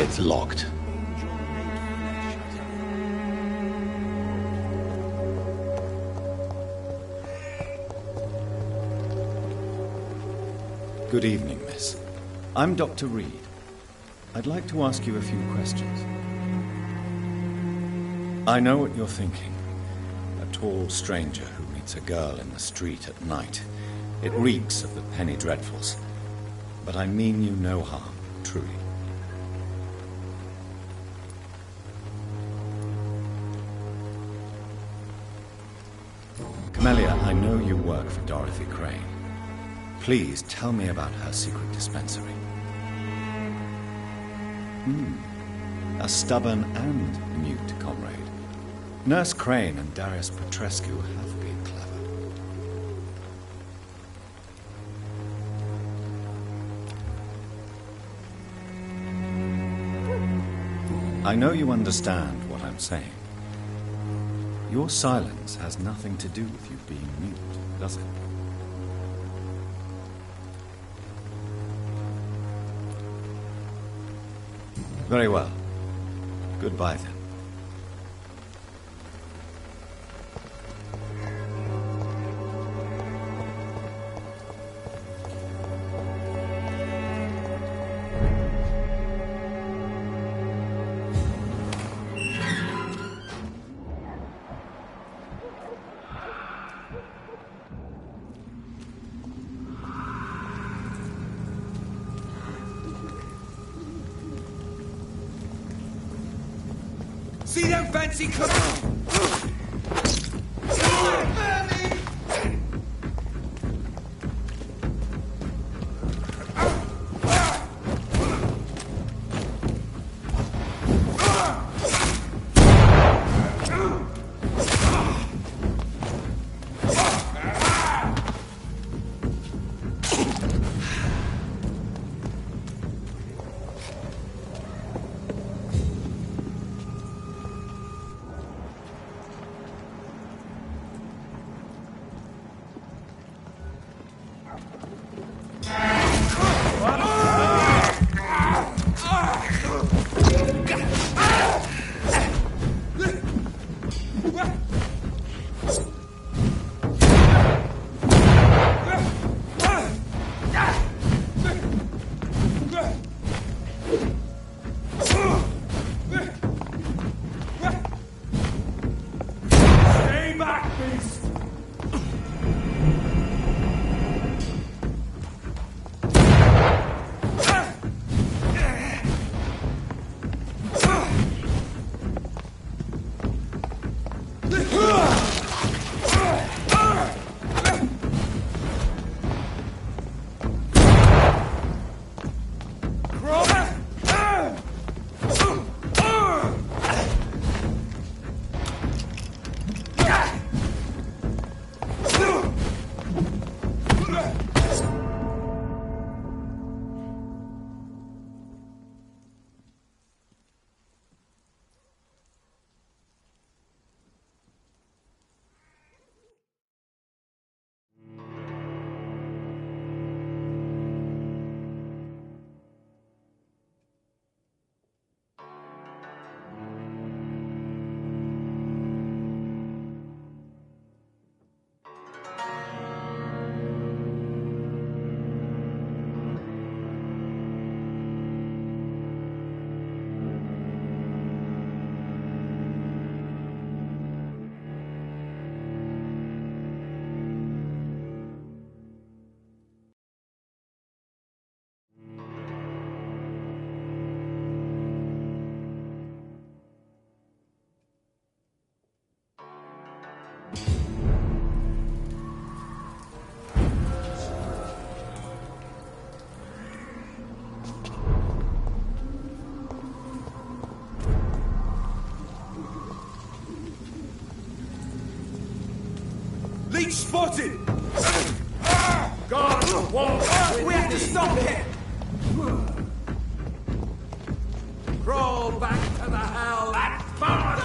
It's locked. Good evening, miss. I'm Dr. Reed. I'd like to ask you a few questions. I know what you're thinking. A tall stranger who meets a girl in the street at night. It reeks of the penny dreadfuls. But I mean you no harm, truly. Camellia, I know you work for Dorothy Crane. Please tell me about her secret dispensary. A stubborn and mute comrade. Nurse Crane and Darius Petrescu have been clever. I know you understand what I'm saying. Your silence has nothing to do with you being mute, does it? Very well. Goodbye, then. See them fancy cookies? Leech spotted! Guard, walk! We have to stop it! Crawl back to the hell at fast!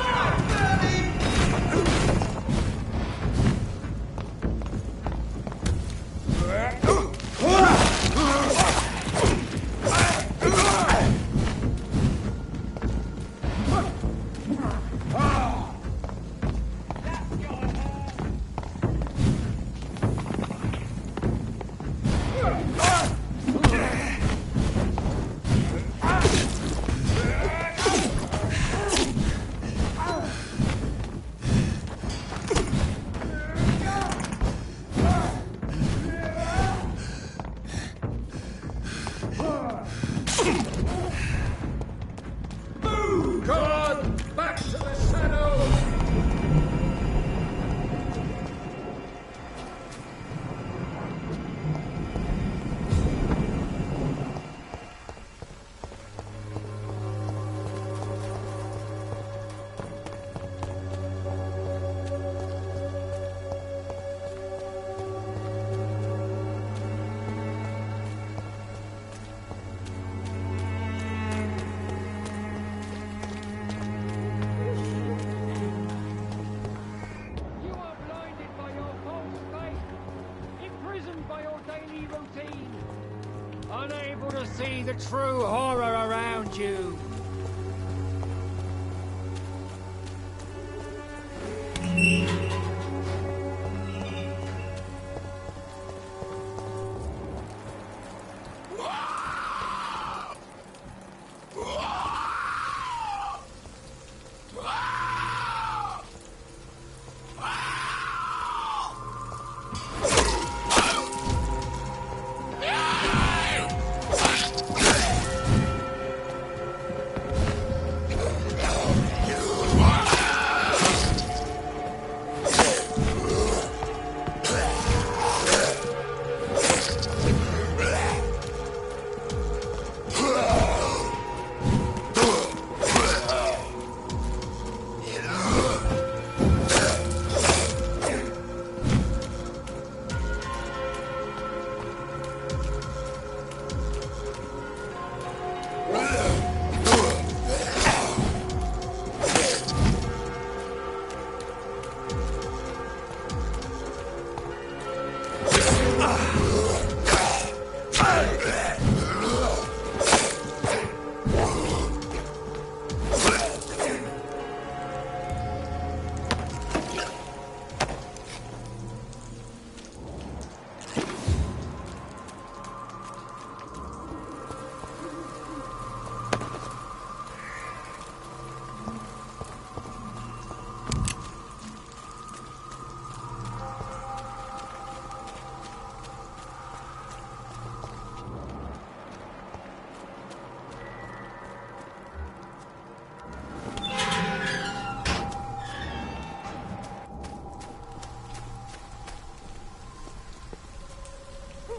routine. Unable to see the true horror around you.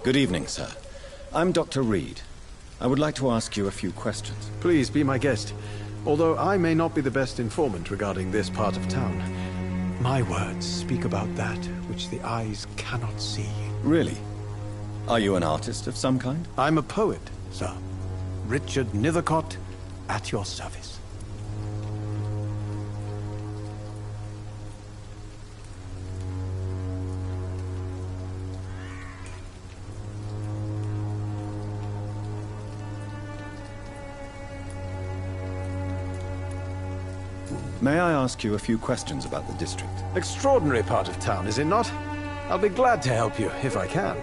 Good evening, sir. I'm Dr. Reed. I would like to ask you a few questions. Please be my guest. Although I may not be the best informant regarding this part of town, my words speak about that which the eyes cannot see. Really? Are you an artist of some kind? I'm a poet, sir. Richard Nethercott, at your service. May I ask you a few questions about the district? Extraordinary part of town, is it not? I'll be glad to help you, if I can.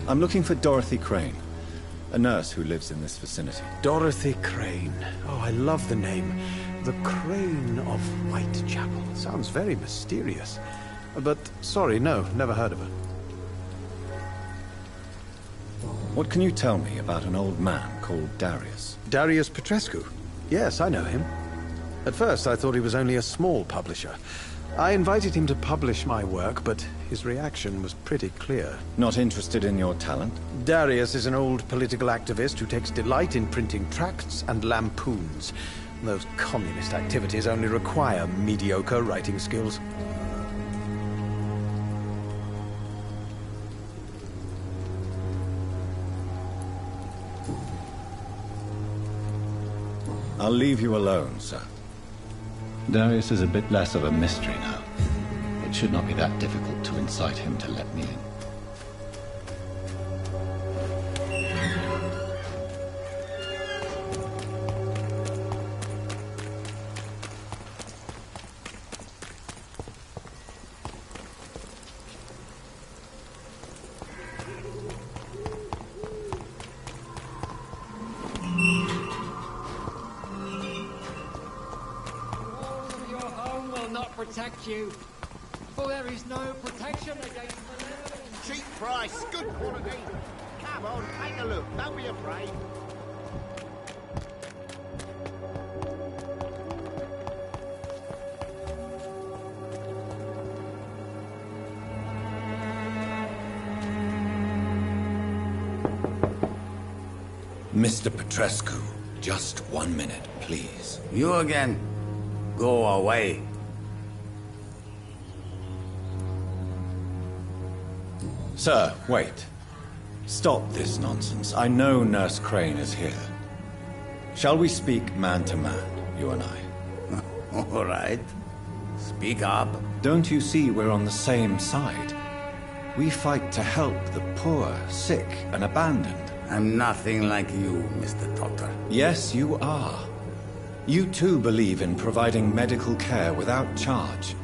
I'm looking for Dorothy Crane, a nurse who lives in this vicinity. Dorothy Crane. Oh, I love the name. The Crane of Whitechapel. Sounds very mysterious. But, sorry, no, never heard of her. What can you tell me about an old man called Darius? Darius Petrescu? Yes, I know him. At first, I thought he was only a small publisher. I invited him to publish my work, but his reaction was pretty clear. Not interested in your talent? Darius is an old political activist who takes delight in printing tracts and lampoons. Those communist activities only require mediocre writing skills. I'll leave you alone, sir. Darius is a bit less of a mystery now. It should not be that difficult to incite him to let me in. Protect you, for there is no protection against malevolence. Cheap price, good quality. Come on, take a look. Don't be afraid. Mr. Petrescu, Just 1 minute, please. You again. Go away. Sir, wait. Stop this nonsense. I know Nurse Crane is here. Shall we speak man to man, you and I? All right. Speak up. Don't you see we're on the same side? We fight to help the poor, sick, and abandoned. I'm nothing like you, Mr. Doctor. Yes, you are. You too believe in providing medical care without charge.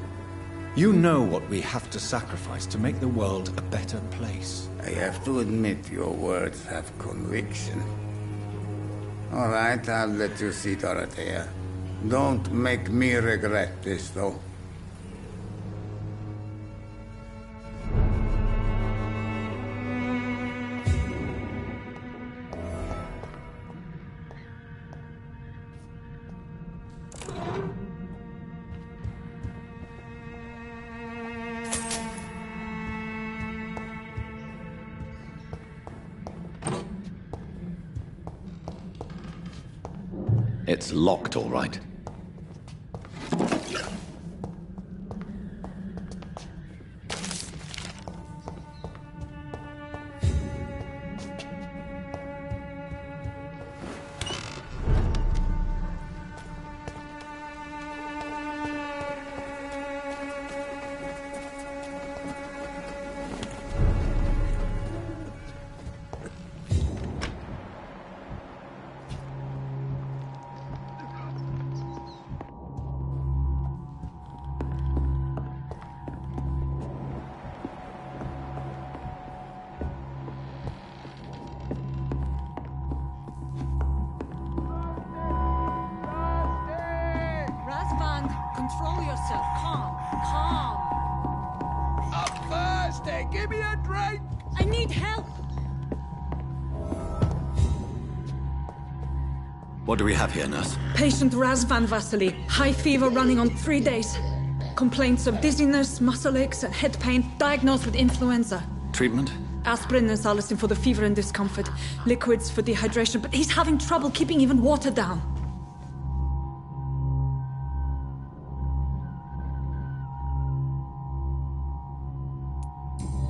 You know what we have to sacrifice to make the world a better place. I have to admit your words have conviction. All right, I'll let you see, Dorothea. Don't make me regret this, though. It's locked, all right. Control yourself. Calm. Calm. I'm thirsty. Give me a drink. I need help. What do we have here, nurse? Patient Razvan Vasily. High fever running on 3 days. Complaints of dizziness, muscle aches, and head pain. Diagnosed with influenza. Treatment? Aspirin and salicin for the fever and discomfort. Liquids for dehydration, but he's having trouble keeping even water down.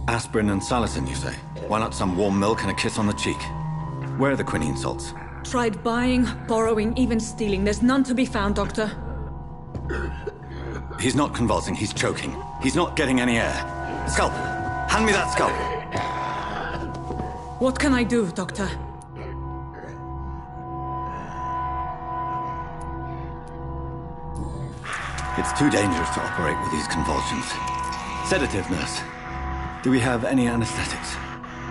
Aspirin and salicin, you say? Why not some warm milk and a kiss on the cheek? Where are the quinine salts? Tried buying, borrowing, even stealing. There's none to be found, Doctor. He's not convulsing, he's choking. He's not getting any air. Scalpel! Hand me that scalpel! What can I do, Doctor? It's too dangerous to operate with these convulsions. Sedative, nurse. Do we have any anesthetics?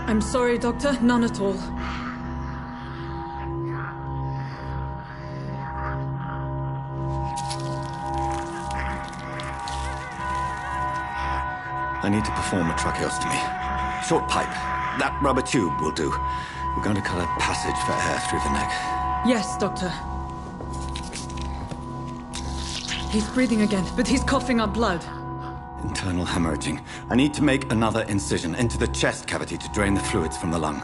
I'm sorry, Doctor. None at all. I need to perform a tracheostomy. Short pipe. That rubber tube will do. We're going to cut a passage for air through the neck. Yes, Doctor. He's breathing again, but he's coughing up blood. Internal hemorrhaging. I need to make another incision into the chest cavity to drain the fluids from the lung.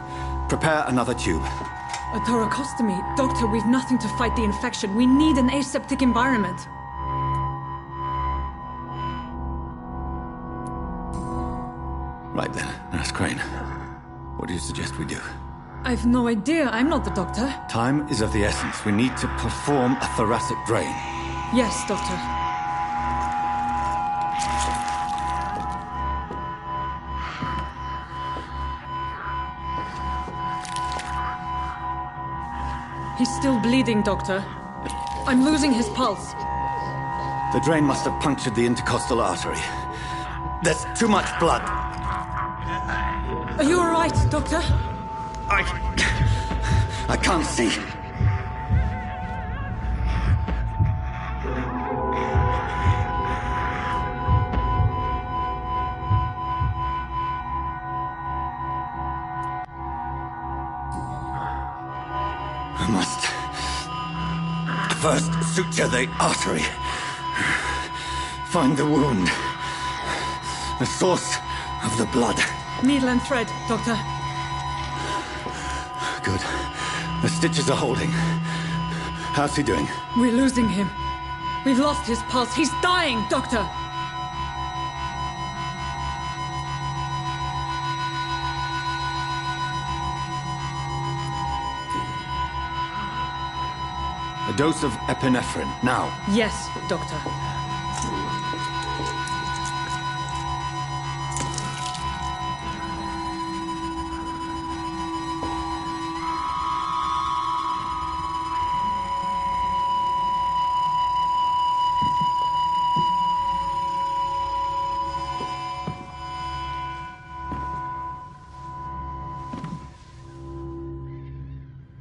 Prepare another tube. A thoracostomy? Doctor, we've nothing to fight the infection. We need an aseptic environment. Right then, Nurse Crane. What do you suggest we do? I've no idea. I'm not the doctor. Time is of the essence. We need to perform a thoracic drain. Yes, Doctor. He's still bleeding, Doctor. I'm losing his pulse. The drain must have punctured the intercostal artery. There's too much blood. Are you all right, Doctor? I can't see. I must first suture the artery. Find the wound. The source of the blood. Needle and thread, Doctor. Good. The stitches are holding. How's he doing? We're losing him. We've lost his pulse. He's dying, Doctor! A dose of epinephrine, now. Yes, Doctor.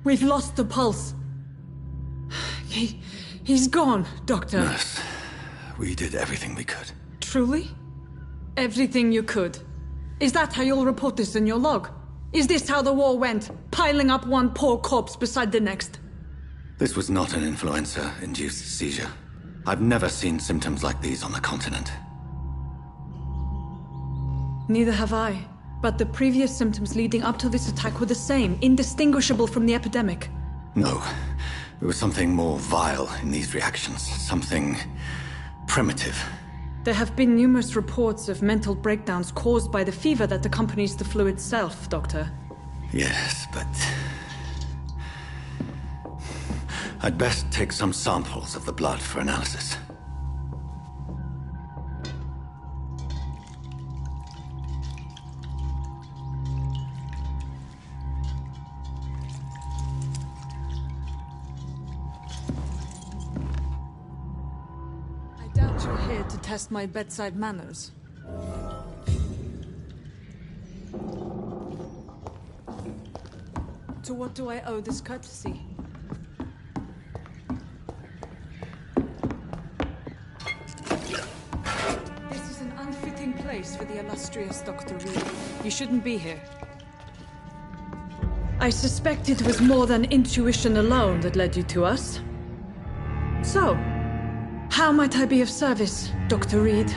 We've lost the pulse. He's gone, Doctor. Nurse, we did everything we could. Truly? Everything you could? Is that how you'll report this in your log? Is this how the war went? Piling up one poor corpse beside the next? This was not an influenza-induced seizure. I've never seen symptoms like these on the continent. Neither have I. But the previous symptoms leading up to this attack were the same, indistinguishable from the epidemic. No. There was something more vile in these reactions. Something primitive. There have been numerous reports of mental breakdowns caused by the fever that accompanies the flu itself, Doctor. Yes, but... I'd best take some samples of the blood for analysis. To test my bedside manners. To what do I owe this courtesy? This is an unfitting place for the illustrious Dr. Reed. You shouldn't be here. I suspect it was more than intuition alone that led you to us. So, how might I be of service, Dr. Reed?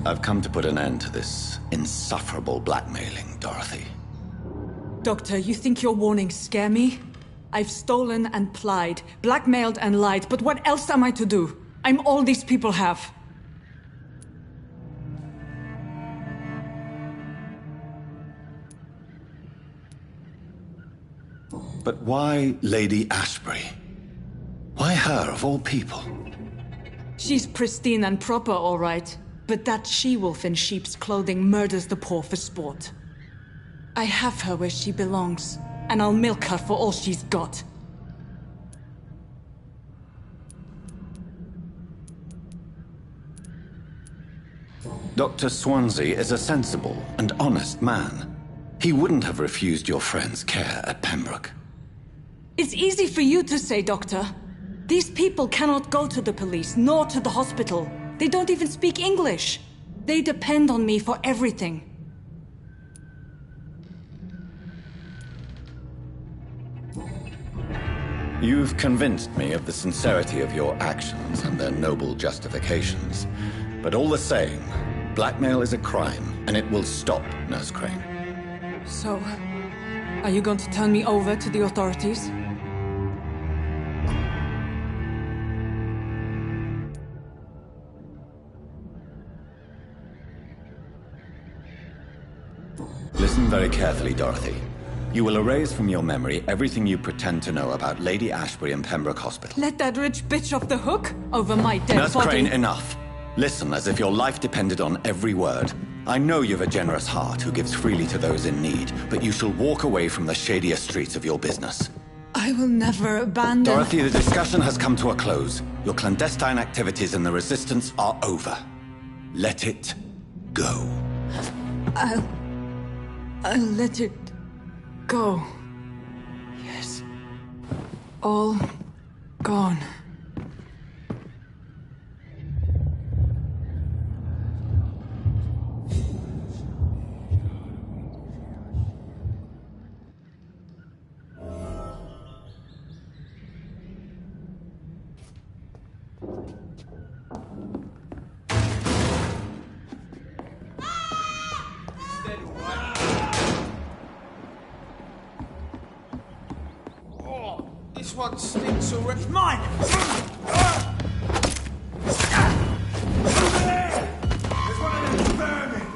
I've come to put an end to this insufferable blackmailing, Dorothy. Doctor, you think your warnings scare me? I've stolen and plied, blackmailed and lied, but what else am I to do? I'm all these people have. But why Lady Ashbury? Why her, of all people? She's pristine and proper, all right. But that she-wolf in sheep's clothing murders the poor for sport. I have her where she belongs, and I'll milk her for all she's got. Dr. Swansea is a sensible and honest man. He wouldn't have refused your friend's care at Pembroke. It's easy for you to say, Doctor. These people cannot go to the police, nor to the hospital. They don't even speak English. They depend on me for everything. You've convinced me of the sincerity of your actions and their noble justifications. But all the same, blackmail is a crime, and it will stop, Nurse Crane. So, are you going to turn me over to the authorities? Listen very carefully, Dorothy. You will erase from your memory everything you pretend to know about Lady Ashbury and Pembroke Hospital. Let that rich bitch off the hook over my dead Nurse body. Crane, enough. Listen as if your life depended on every word. I know you've a generous heart who gives freely to those in need, but you shall walk away from the shadier streets of your business. I will never abandon... Dorothy, the discussion has come to a close. Your clandestine activities in the Resistance are over. Let it go. I'll let it go. Yes. All gone. one stinks already. Mine! There's one of them vermin!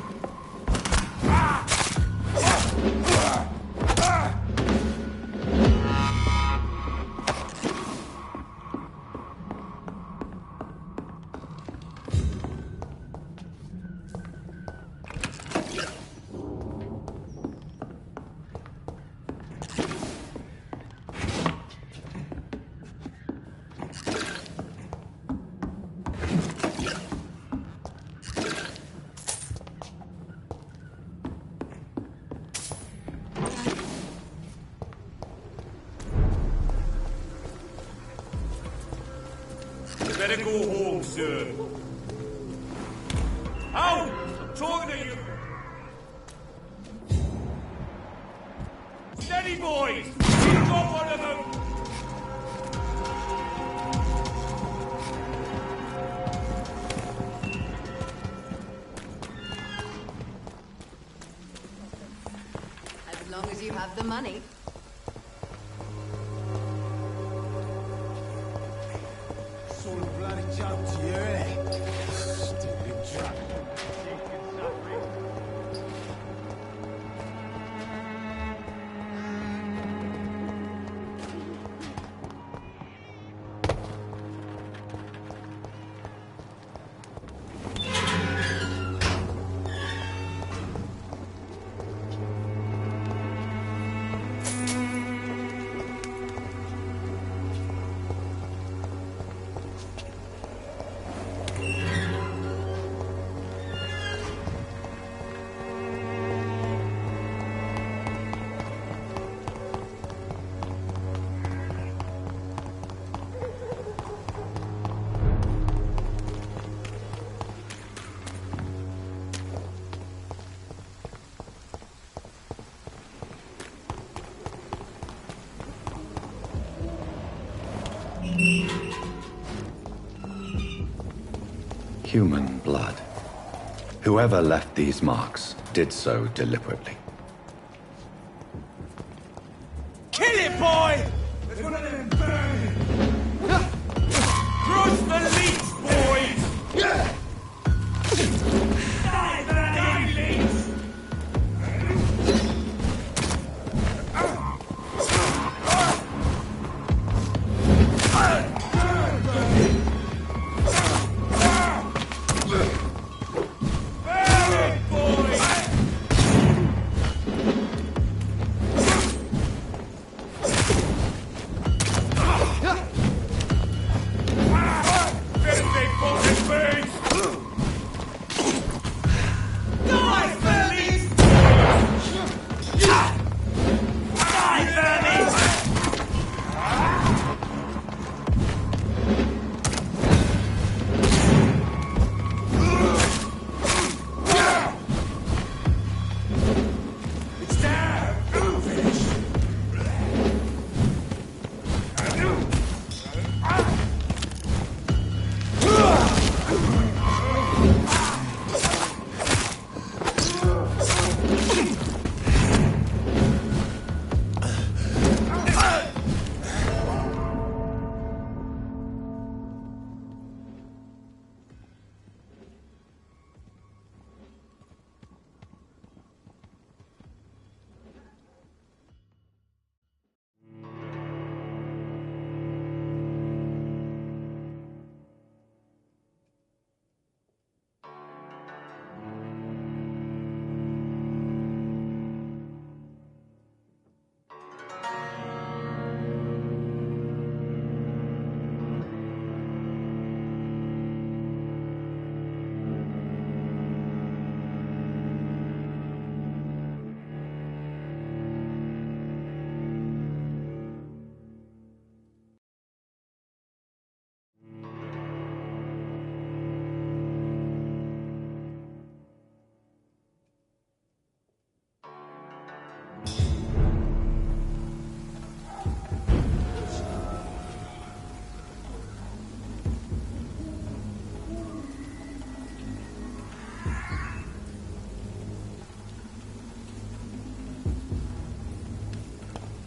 Better go home, sir. Out! I'm talking to you! Steady, boys! You've got one of them! As long as you have the money. It's all a bloody joke to you, innit? Stupid joke. Human blood. Whoever left these marks did so deliberately. Kill it, boy! There's one of them burning! Crush the leech, boys! Die, bloody leech!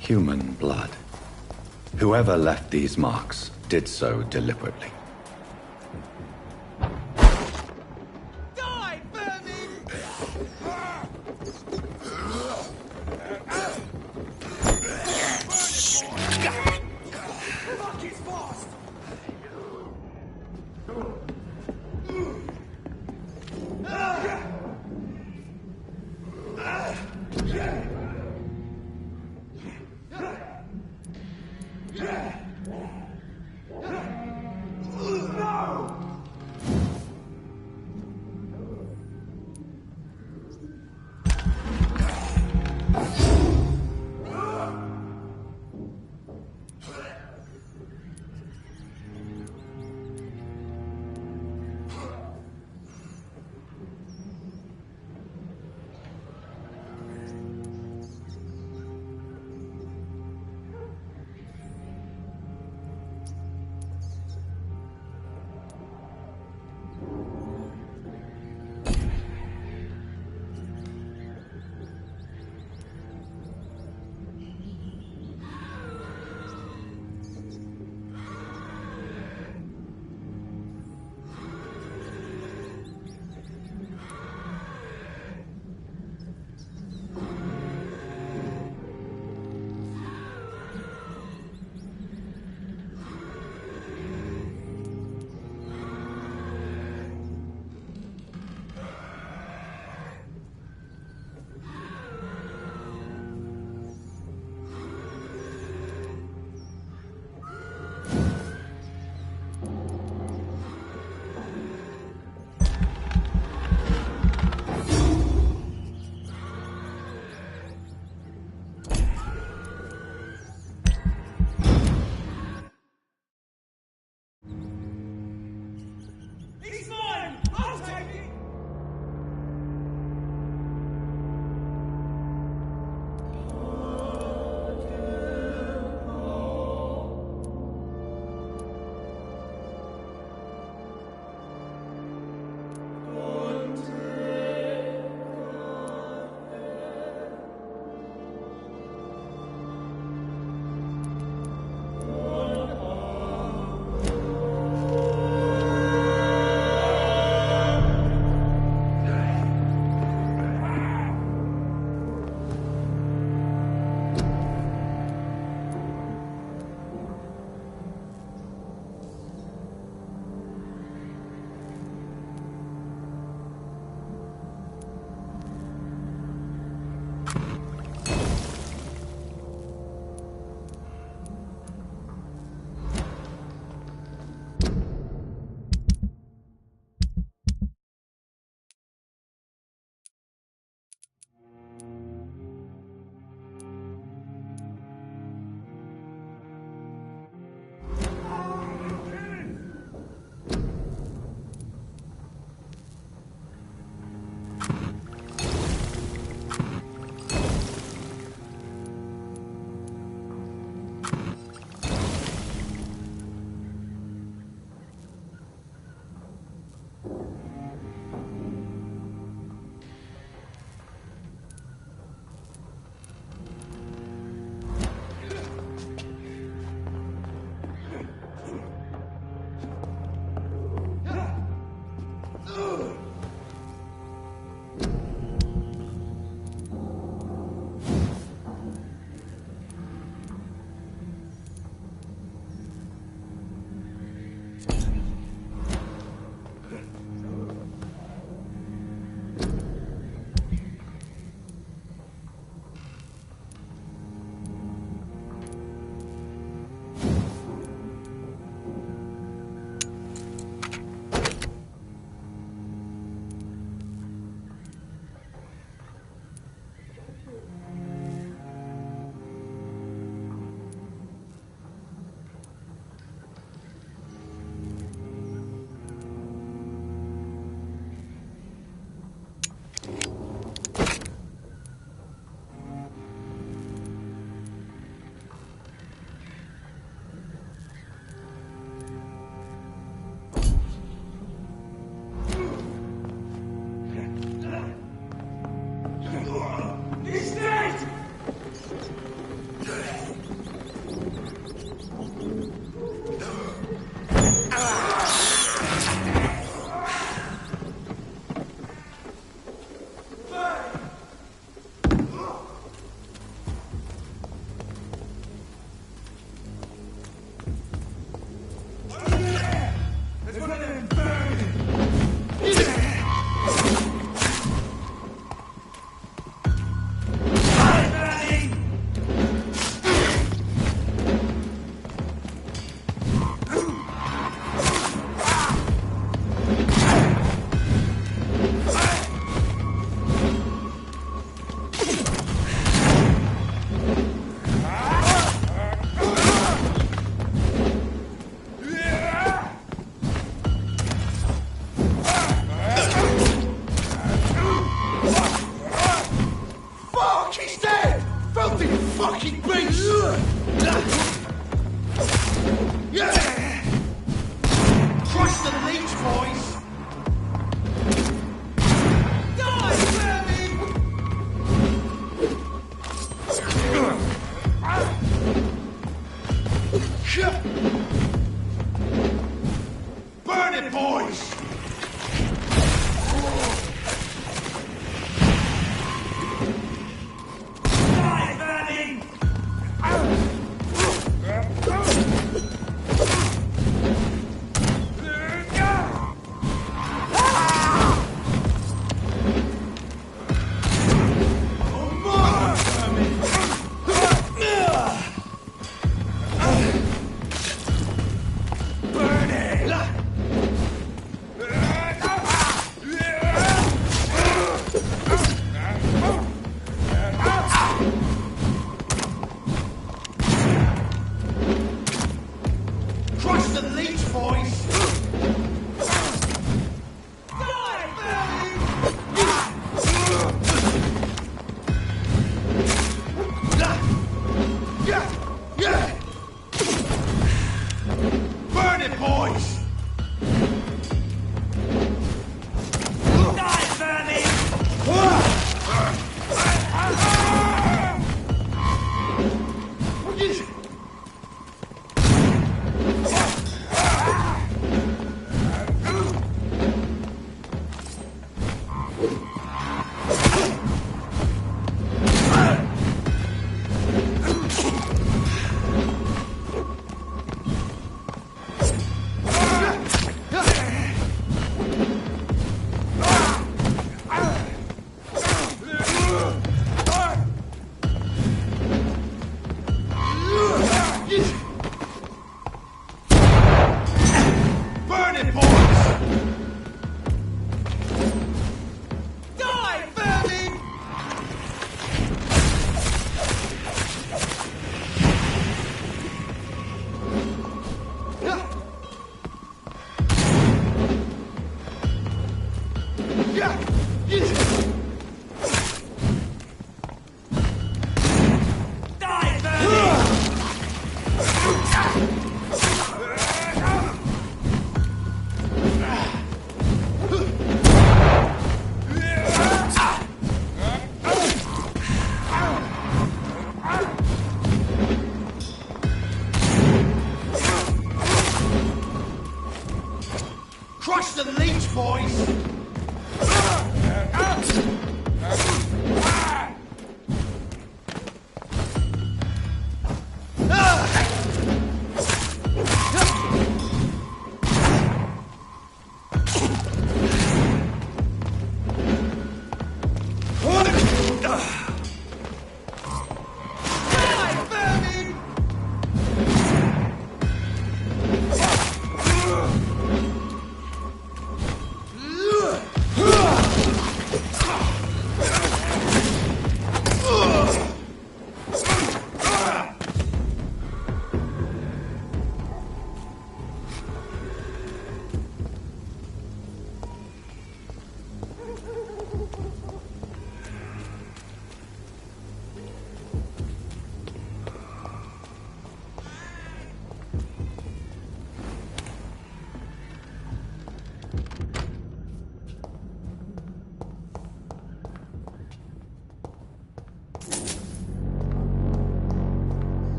Human blood. Whoever left these marks did so deliberately. fucking beast! Christ the leech, boys! Die, vermin! Burn it, boys! Die, vermin! Crush the leech, boys! Burn it, boys! Die, vermin! Burn it, boys! Die, vermin! Die, vermin! Crush the leech, boys!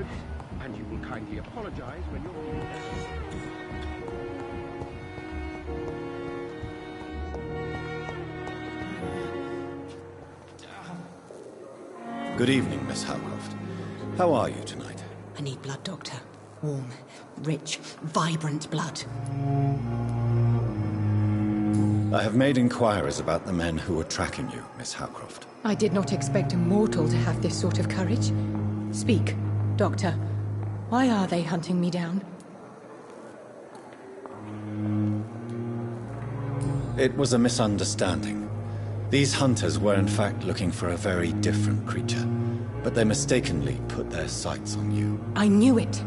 goods, and you will kindly apologize when you're Good evening, Miss Howcroft. How are you tonight? I need blood, Doctor. Warm, rich, vibrant blood. I have made inquiries about the men who were tracking you, Miss Howcroft. I did not expect a mortal to have this sort of courage. Speak, Doctor. Why are they hunting me down? It was a misunderstanding. These hunters were in fact looking for a very different creature, but they mistakenly put their sights on you. I knew it.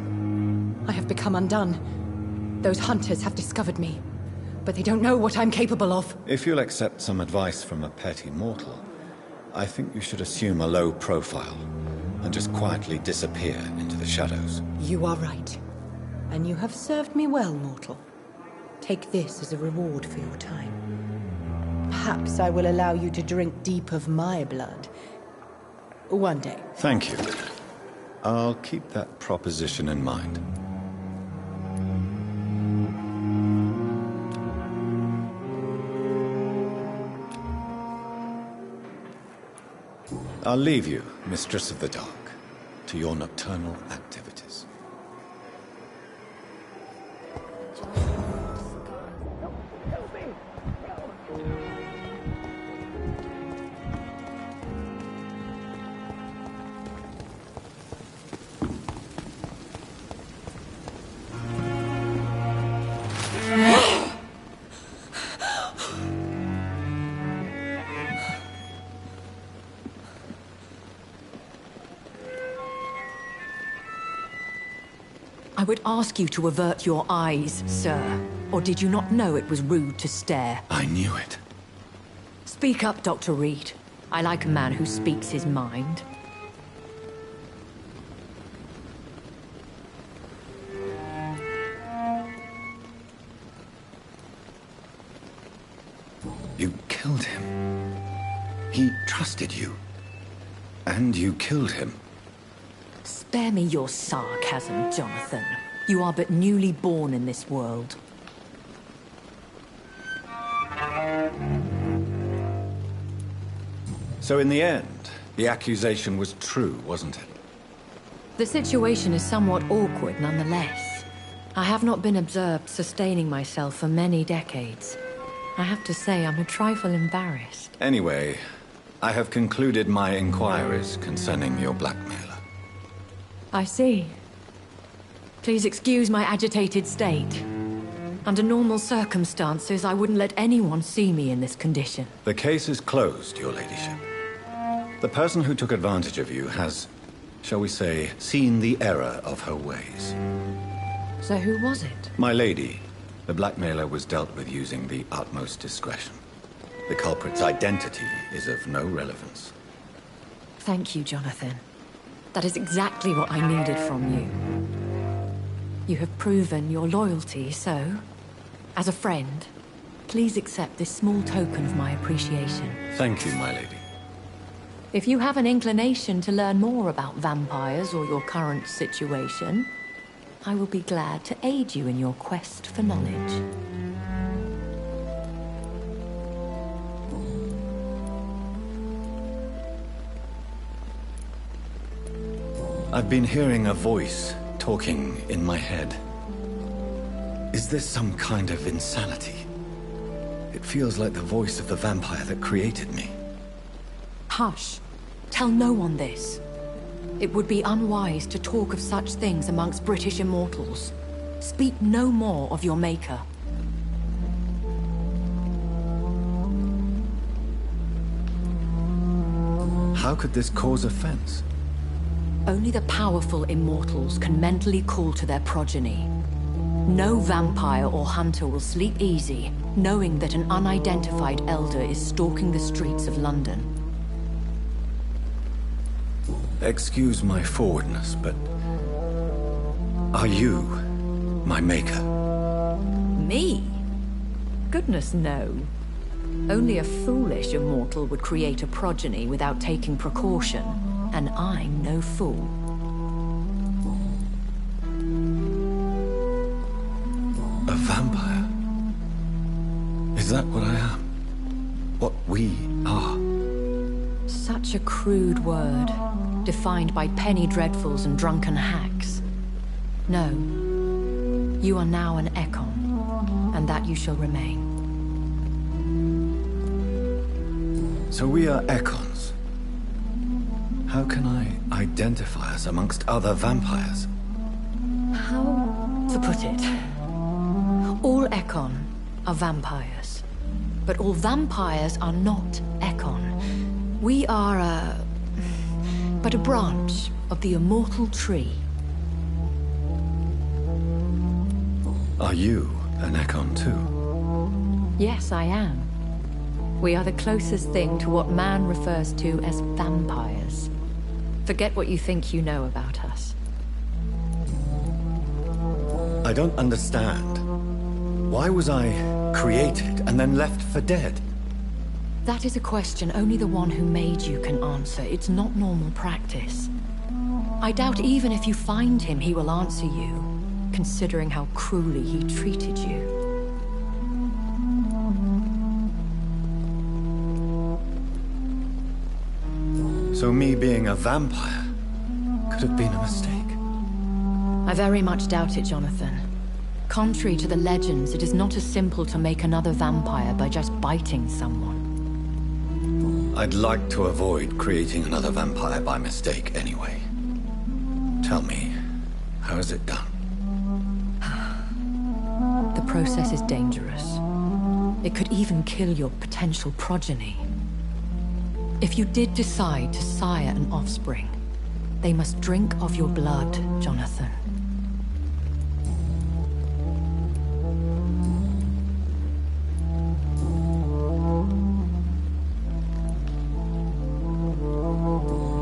I have become undone. Those hunters have discovered me, but they don't know what I'm capable of. If you'll accept some advice from a petty mortal, I think you should assume a low profile and just quietly disappear into the shadows. You are right. And you have served me well, mortal. Take this as a reward for your time. Perhaps I will allow you to drink deep of my blood. One day. Thank you. I'll keep that proposition in mind. I'll leave you, Mistress of the Dark, to your nocturnal activities. I would ask you to avert your eyes, sir. Or did you not know it was rude to stare? I knew it. Speak up, Dr. Reed. I like a man who speaks his mind. You killed him. He trusted you. And you killed him. Spare me your sarcasm, Jonathan. You are but newly born in this world. So in the end, the accusation was true, wasn't it? The situation is somewhat awkward nonetheless. I have not been observed sustaining myself for many decades. I have to say I'm a trifle embarrassed. Anyway, I have concluded my inquiries concerning your blackmailer. I see. Please excuse my agitated state. Under normal circumstances, I wouldn't let anyone see me in this condition. The case is closed, Your Ladyship. The person who took advantage of you has, shall we say, seen the error of her ways. So who was it? My lady, the blackmailer was dealt with using the utmost discretion. The culprit's identity is of no relevance. Thank you, Jonathan. That is exactly what I needed from you. You have proven your loyalty, so, as a friend, please accept this small token of my appreciation. Thank you, my lady. If you have an inclination to learn more about vampires or your current situation, I will be glad to aid you in your quest for knowledge. I've been hearing a voice talking in my head. Is this some kind of insanity? It feels like the voice of the vampire that created me. Hush. Tell no one this. It would be unwise to talk of such things amongst British immortals. Speak no more of your maker. How could this cause offense? Only the powerful immortals can mentally call to their progeny. No vampire or hunter will sleep easy, knowing that an unidentified elder is stalking the streets of London. Excuse my forwardness, but are you my maker? Me? Goodness, no. Only a foolish immortal would create a progeny without taking precaution, and I'm no fool. A vampire? Is that what I am? What we are? Such a crude word, defined by penny dreadfuls and drunken hacks. No. You are now an Ekon, and that you shall remain. So we are Ekons. How can I identify us amongst other vampires? How to put it? All Ekon are vampires. But all vampires are not Ekon. We are but a branch of the immortal tree. Are you an Ekon too? Yes, I am. We are the closest thing to what man refers to as vampires. Forget what you think you know about us. I don't understand. Why was I created and then left for dead? That is a question only the one who made you can answer. It's not normal practice. I doubt even if you find him, he will answer you, considering how cruelly he treated you. So me being a vampire could have been a mistake. I very much doubt it, Jonathan. Contrary to the legends, it is not as simple to make another vampire by just biting someone. I'd like to avoid creating another vampire by mistake anyway. Tell me, how is it done? The process is dangerous. It could even kill your potential progeny. If you did decide to sire an offspring, they must drink of your blood, Jonathan.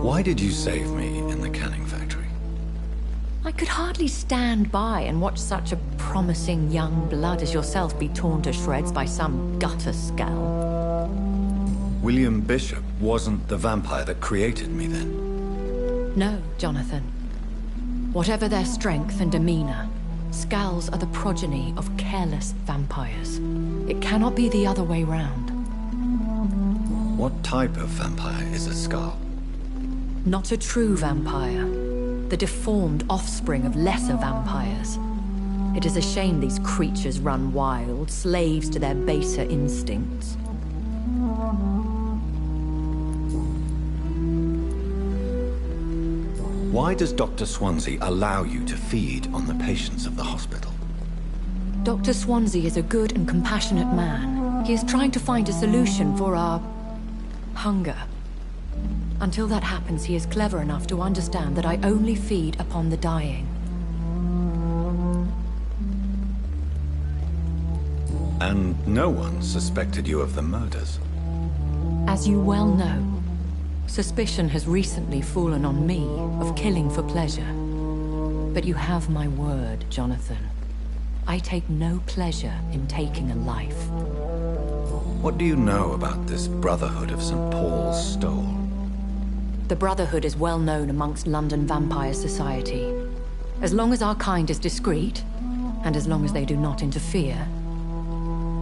Why did you save me in the canning factory? I could hardly stand by and watch such a promising young blood as yourself be torn to shreds by some gutter scowl. William Bishop wasn't the vampire that created me then? No, Jonathan. Whatever their strength and demeanor, Scowls are the progeny of careless vampires. It cannot be the other way round. What type of vampire is a Scowl? Not a true vampire. The deformed offspring of lesser vampires. It is a shame these creatures run wild, slaves to their baser instincts. Why does Dr. Swansea allow you to feed on the patients of the hospital? Dr. Swansea is a good and compassionate man. He is trying to find a solution for our hunger. Until that happens, he is clever enough to understand that I only feed upon the dying. And no one suspected you of the murders? As you well know, suspicion has recently fallen on me of killing for pleasure. But you have my word, Jonathan. I take no pleasure in taking a life. What do you know about this Brotherhood of St. Paul's Stole? The Brotherhood is well known amongst London vampire society. As long as our kind is discreet, and as long as they do not interfere,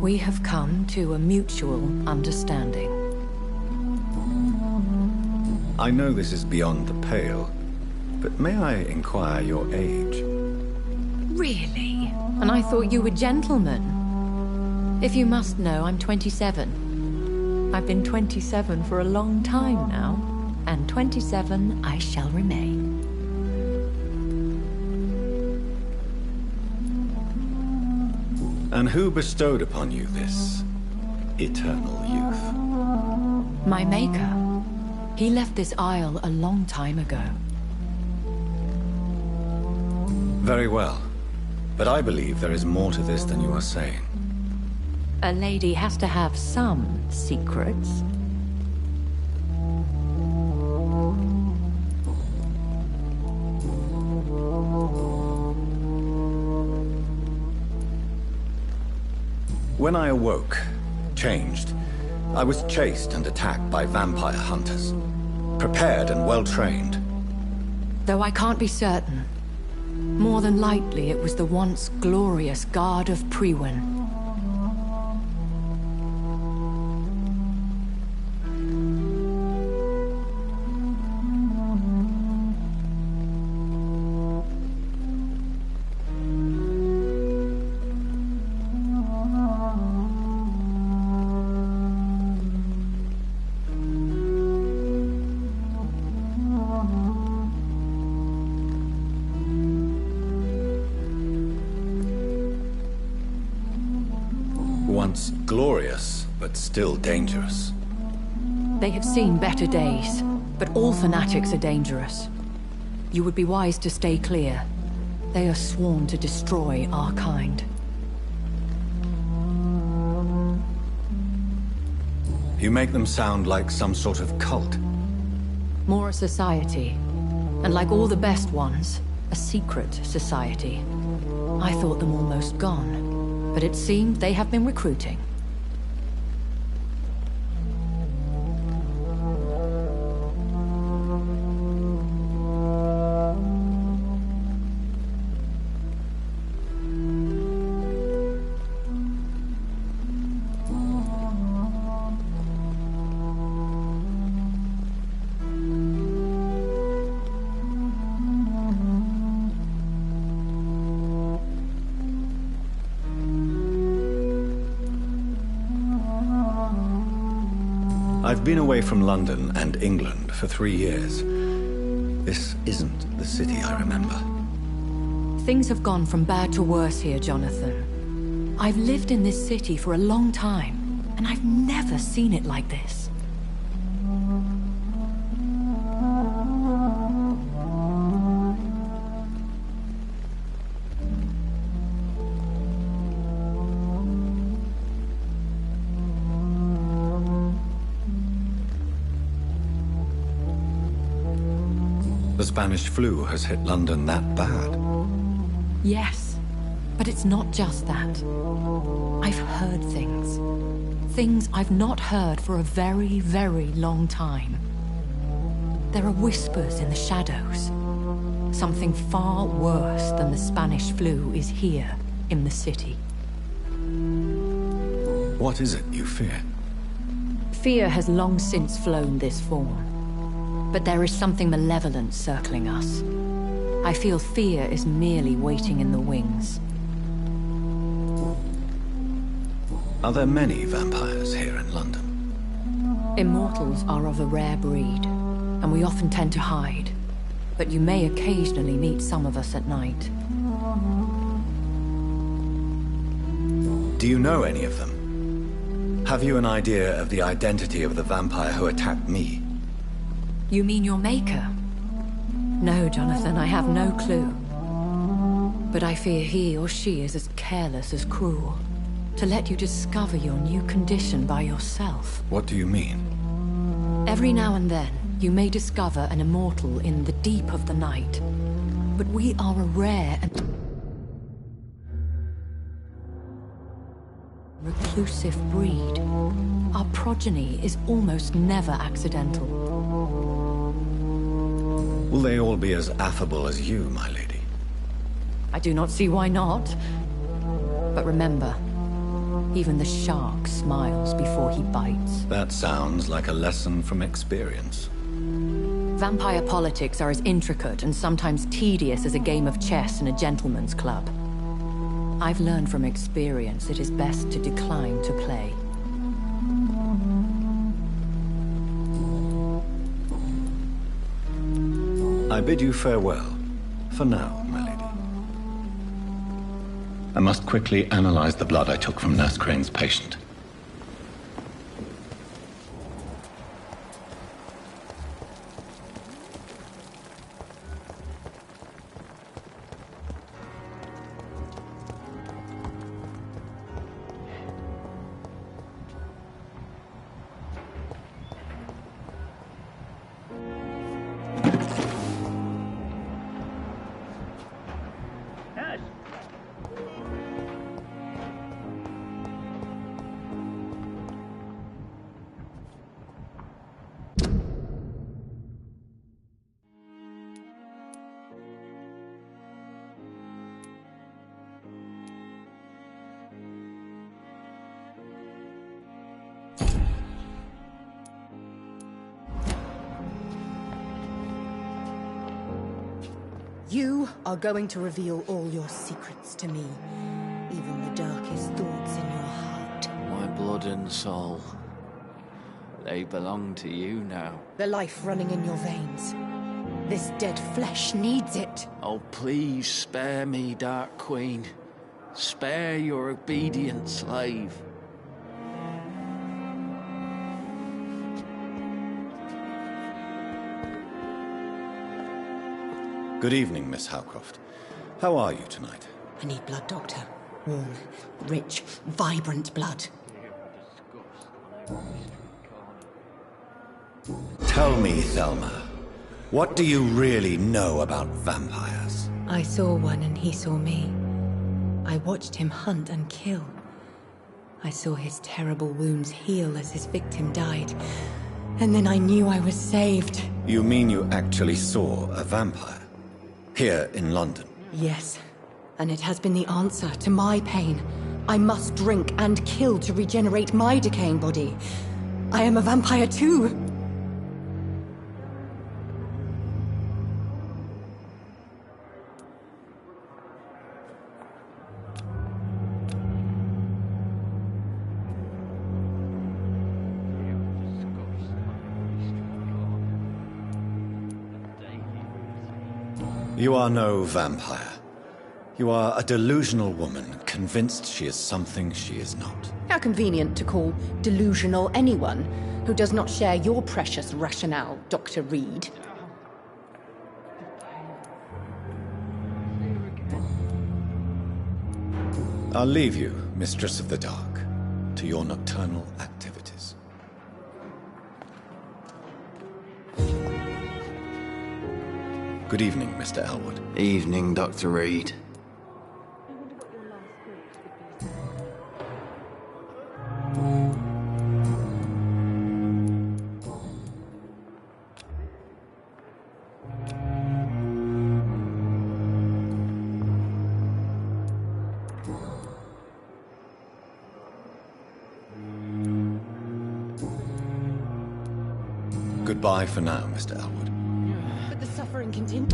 we have come to a mutual understanding. I know this is beyond the pale, but may I inquire your age? Really? And I thought you were gentlemen. If you must know, I'm 27. I've been 27 for a long time now. And 27 I shall remain. And who bestowed upon you this eternal youth? My maker. He left this isle a long time ago. Very well. But I believe there is more to this than you are saying. A lady has to have some secrets. When I awoke, changed, I was chased and attacked by vampire hunters. Prepared and well-trained. Though I can't be certain, More than likely, it was the once glorious Guard of Priwen. Once glorious, but still dangerous. They have seen better days, but all fanatics are dangerous. You would be wise to stay clear. They are sworn to destroy our kind. You make them sound like some sort of cult. More a society. And like all the best ones, a secret society. I thought them almost gone, but it seemed they have been recruiting. I've been away from London and England for 3 years. This isn't the city I remember. Things have gone from bad to worse here, Jonathan. I've lived in this city for a long time, and I've never seen it like this. The Spanish flu has hit London that bad. Yes, but it's not just that. I've heard things. Things I've not heard for a very, very long time. There are whispers in the shadows. Something far worse than the Spanish flu is here in the city. What is it you fear? Fear has long since flown this form. But there is something malevolent circling us. I feel fear is merely waiting in the wings. Are there many vampires here in London? Immortals are of a rare breed, and we often tend to hide. But you may occasionally meet some of us at night. Do you know any of them? Have you an idea of the identity of the vampire who attacked me? You mean your maker? No, Jonathan, I have no clue. But I fear he or she is as careless as cruel. To let you discover your new condition by yourself. What do you mean? Every now and then, you may discover an immortal in the deep of the night. But we are a rare and reclusive breed. Our progeny is almost never accidental. Will they all be as affable as you, my lady? I do not see why not. But remember, even the shark smiles before he bites. That sounds like a lesson from experience. Vampire politics are as intricate and sometimes tedious as a game of chess in a gentleman's club. I've learned from experience it is best to decline to play. I bid you farewell, for now, my lady. I must quickly analyze the blood I took from Nurse Crane's patient. You are going to reveal all your secrets to me, even the darkest thoughts in your heart. My blood and soul. They belong to you now. The life running in your veins. This dead flesh needs it. Oh, please spare me, Dark Queen. Spare your obedient slave. Good evening, Miss Howcroft. How are you tonight? I need blood, Doctor. Warm, rich, vibrant blood. Tell me, Thelma, what do you really know about vampires? I saw one and he saw me. I watched him hunt and kill. I saw his terrible wounds heal as his victim died. And then I knew I was saved. You mean you actually saw a vampire? Here in London? Yes. And it has been the answer to my pain. I must drink and kill to regenerate my decaying body. I am a vampire too. You are no vampire. You are a delusional woman, convinced she is something she is not. How convenient to call delusional anyone who does not share your precious rationale, Dr. Reed. I'll leave you, Mistress of the Dark, to your nocturnal activities. Good evening, Mr. Elwood. Evening, Dr. Reed. Goodbye for now, Mr. Elwood. But the suffering continues.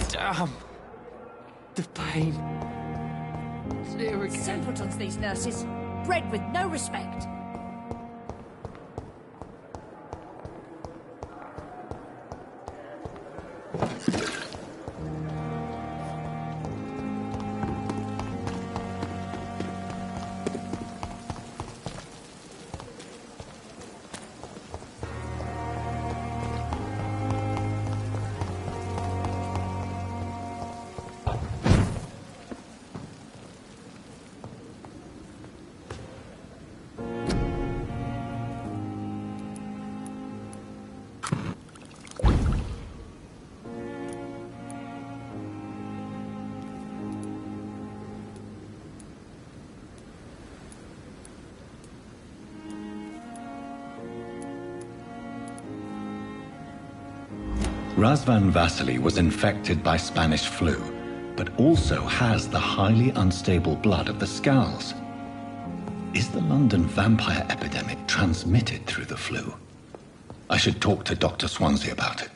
Damn. The pain. There again. Simpletons, these nurses. Bred with no respect. Razvan Vasily was infected by Spanish flu, but also has the highly unstable blood of the Scowls. Is the London vampire epidemic transmitted through the flu? I should talk to Dr. Swansea about it.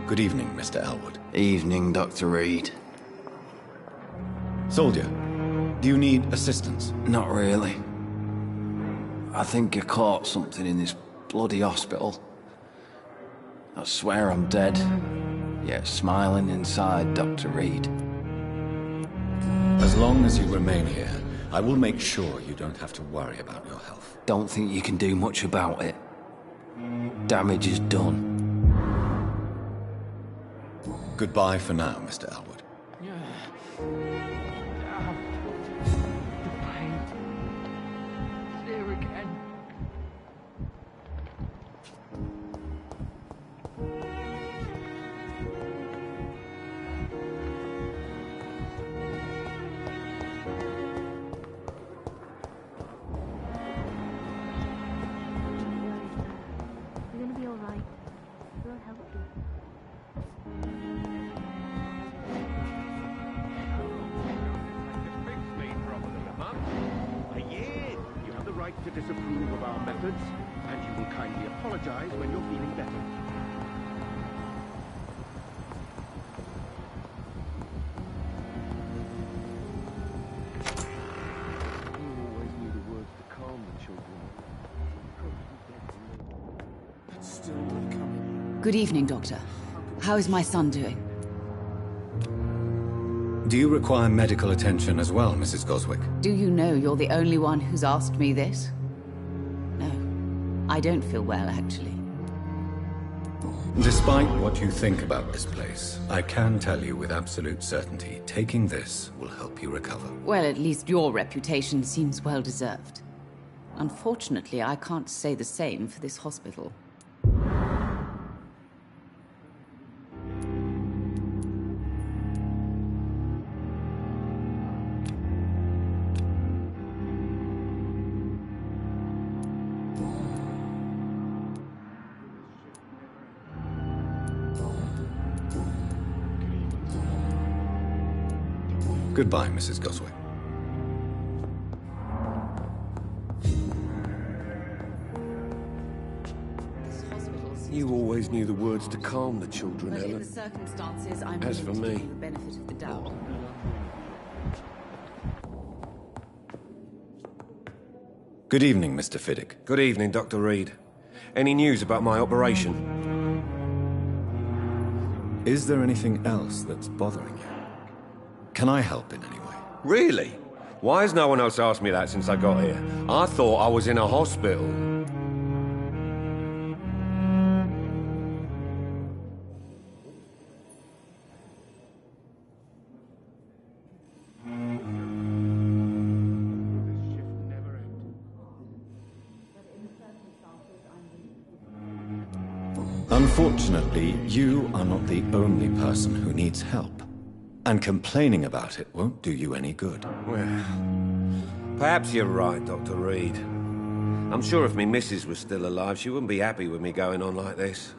Good evening, Mr. Elwood. Evening, Dr. Reed. Soldier, do you need assistance? Not really. I think I caught something in this bloody hospital. I swear I'm dead, yet smiling inside, Dr. Reed. As long as you remain here, I will make sure you don't have to worry about your health. Don't think you can do much about it. Damage is done. Goodbye for now, Mr. Elwood. There again. You're gonna be alright. We'll help you. You have the right to disapprove of our methods, and you will kindly apologize when you're feeling better. You always knew the words to calm the children. It's still not coming. Good evening, Doctor. How is my son doing? Do you require medical attention as well, Mrs. Goswick? Do you know you're the only one who's asked me this? No, I don't feel well, actually. Despite what you think about this place, I can tell you with absolute certainty, taking this will help you recover. Well, at least your reputation seems well deserved. Unfortunately, I can't say the same for this hospital. Goodbye, Mrs. Goswick. You always knew the words to calm the children, But in Ellen. the circumstances, I'm As willing for to me. give you the benefit of the doubt. Good evening, Mr. Fiddick. Good evening, Dr. Reed. Any news about my operation? Is there anything else that's bothering you? Can I help in any way? Really? Why has no one else asked me that since I got here? I thought I was in a hospital. Unfortunately, you are not the only person who needs help. And complaining about it won't do you any good. Well, perhaps you're right, Dr. Reed. I'm sure if me missus was still alive, she wouldn't be happy with me going on like this.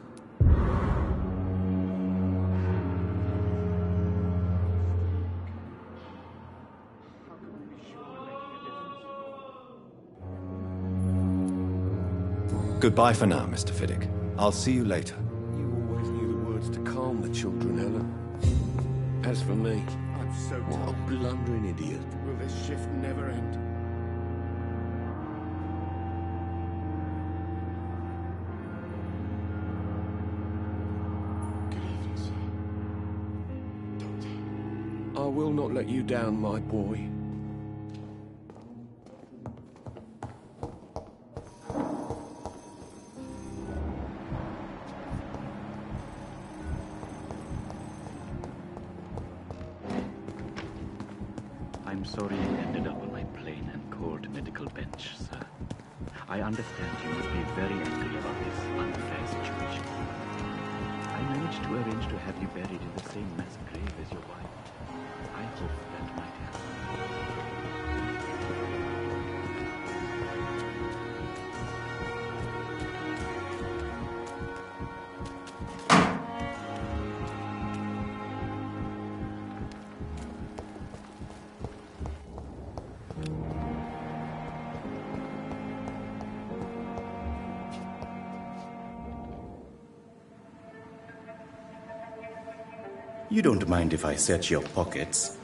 Goodbye for now, Mr. Fiddick. I'll see you later. You always knew the words to calm the children, Ellen. As for me, I'm so what a tired. blundering idiot. Will this shift never end? Good evening, sir. I will not let you down, my boy. I'm sorry you ended up on my plain and cold medical bench, sir. I understand you must be very angry about this unfair situation. I managed to arrange to have you buried in the same mass grave as your wife. I hope that might help. You don't mind if I search your pockets,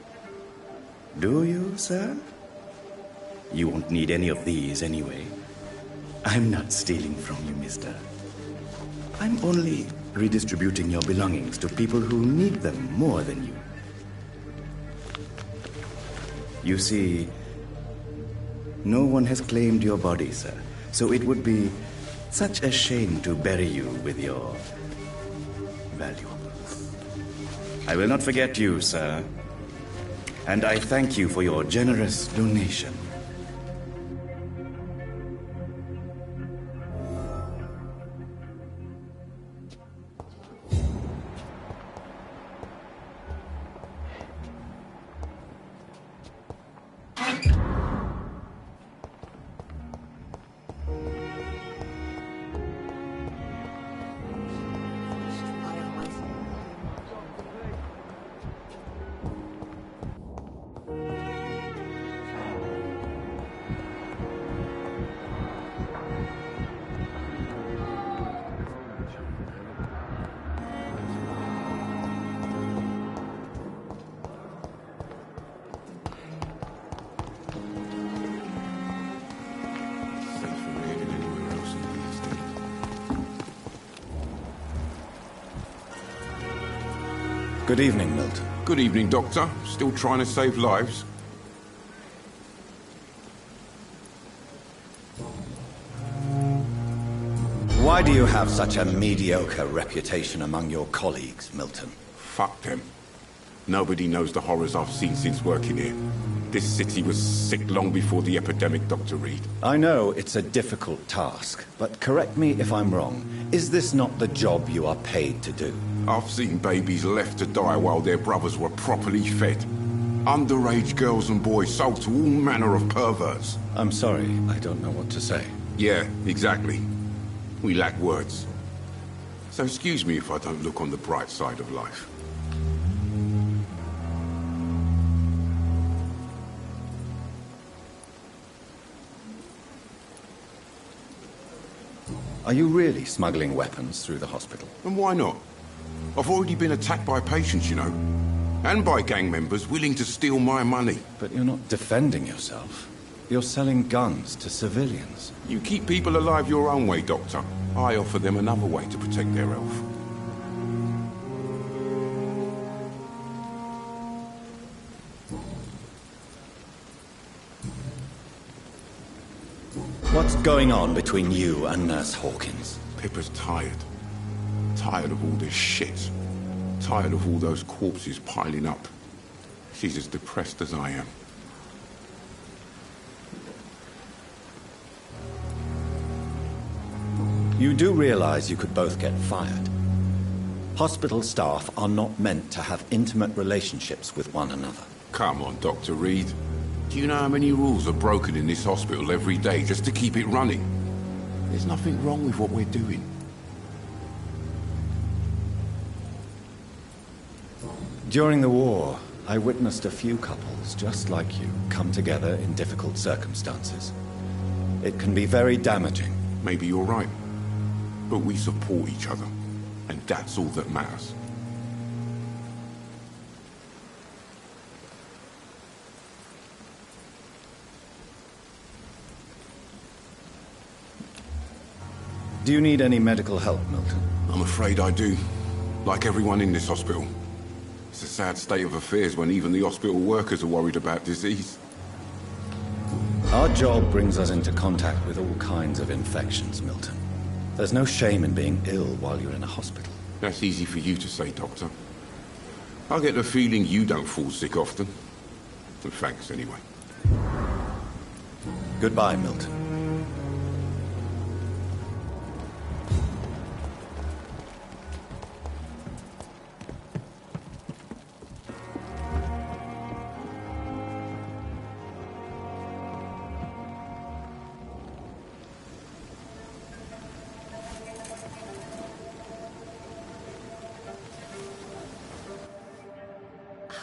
do you, sir? You won't need any of these anyway. I'm not stealing from you, mister. I'm only redistributing your belongings to people who need them more than you. You see, no one has claimed your body, sir, so it would be such a shame to bury you with your valuables. I will not forget you, sir, and I thank you for your generous donation. Good evening, Milton. Good evening, Doctor. Still trying to save lives? Why do you have such a mediocre reputation among your colleagues, Milton? Fuck them. Nobody knows the horrors I've seen since working here. This city was sick long before the epidemic, Dr. Reed. I know it's a difficult task, but correct me if I'm wrong. Is this not the job you are paid to do? I've seen babies left to die while their brothers were properly fed. Underage girls and boys sold to all manner of perverts. I'm sorry, I don't know what to say. Yeah, exactly. We lack words. So excuse me if I don't look on the bright side of life. Are you really smuggling weapons through the hospital? And why not? I've already been attacked by patients, you know. And by gang members willing to steal my money. But you're not defending yourself. You're selling guns to civilians. You keep people alive your own way, Doctor. I offer them another way to protect their health. What's going on between you and Nurse Hawkins? Pippa's tired. Tired of all this shit. Tired of all those corpses piling up. She's as depressed as I am. You do realize you could both get fired. Hospital staff are not meant to have intimate relationships with one another. Come on, Dr. Reed. Do you know how many rules are broken in this hospital every day just to keep it running? There's nothing wrong with what we're doing. During the war, I witnessed a few couples just like you come together in difficult circumstances. It can be very damaging. Maybe you're right. But we support each other. And that's all that matters. Do you need any medical help, Milton? I'm afraid I do. Like everyone in this hospital. It's a sad state of affairs when even the hospital workers are worried about disease. Our job brings us into contact with all kinds of infections, Milton. There's no shame in being ill while you're in a hospital. That's easy for you to say, Doctor. I get the feeling you don't fall sick often. And thanks anyway. Goodbye, Milton.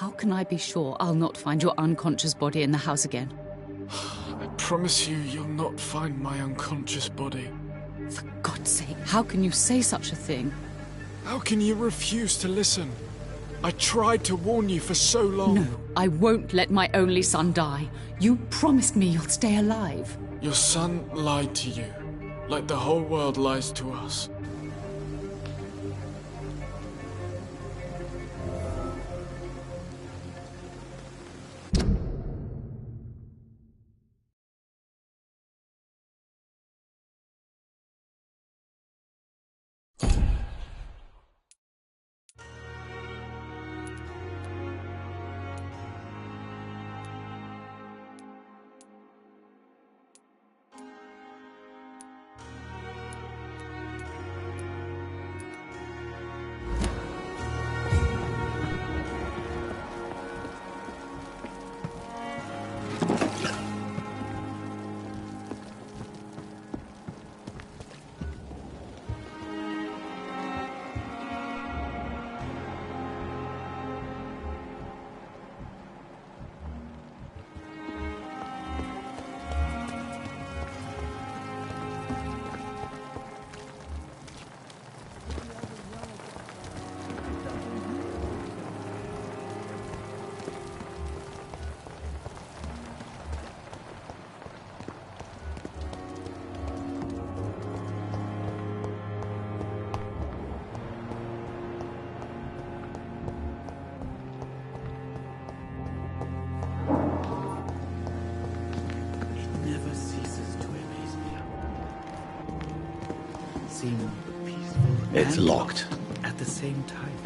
How can I be sure I'll not find your unconscious body in the house again? I promise you, you'll not find my unconscious body. For God's sake, how can you say such a thing? How can you refuse to listen? I tried to warn you for so long. No, I won't let my only son die. You promised me you'll stay alive. Your son lied to you, like the whole world lies to us. It's locked. At the same time.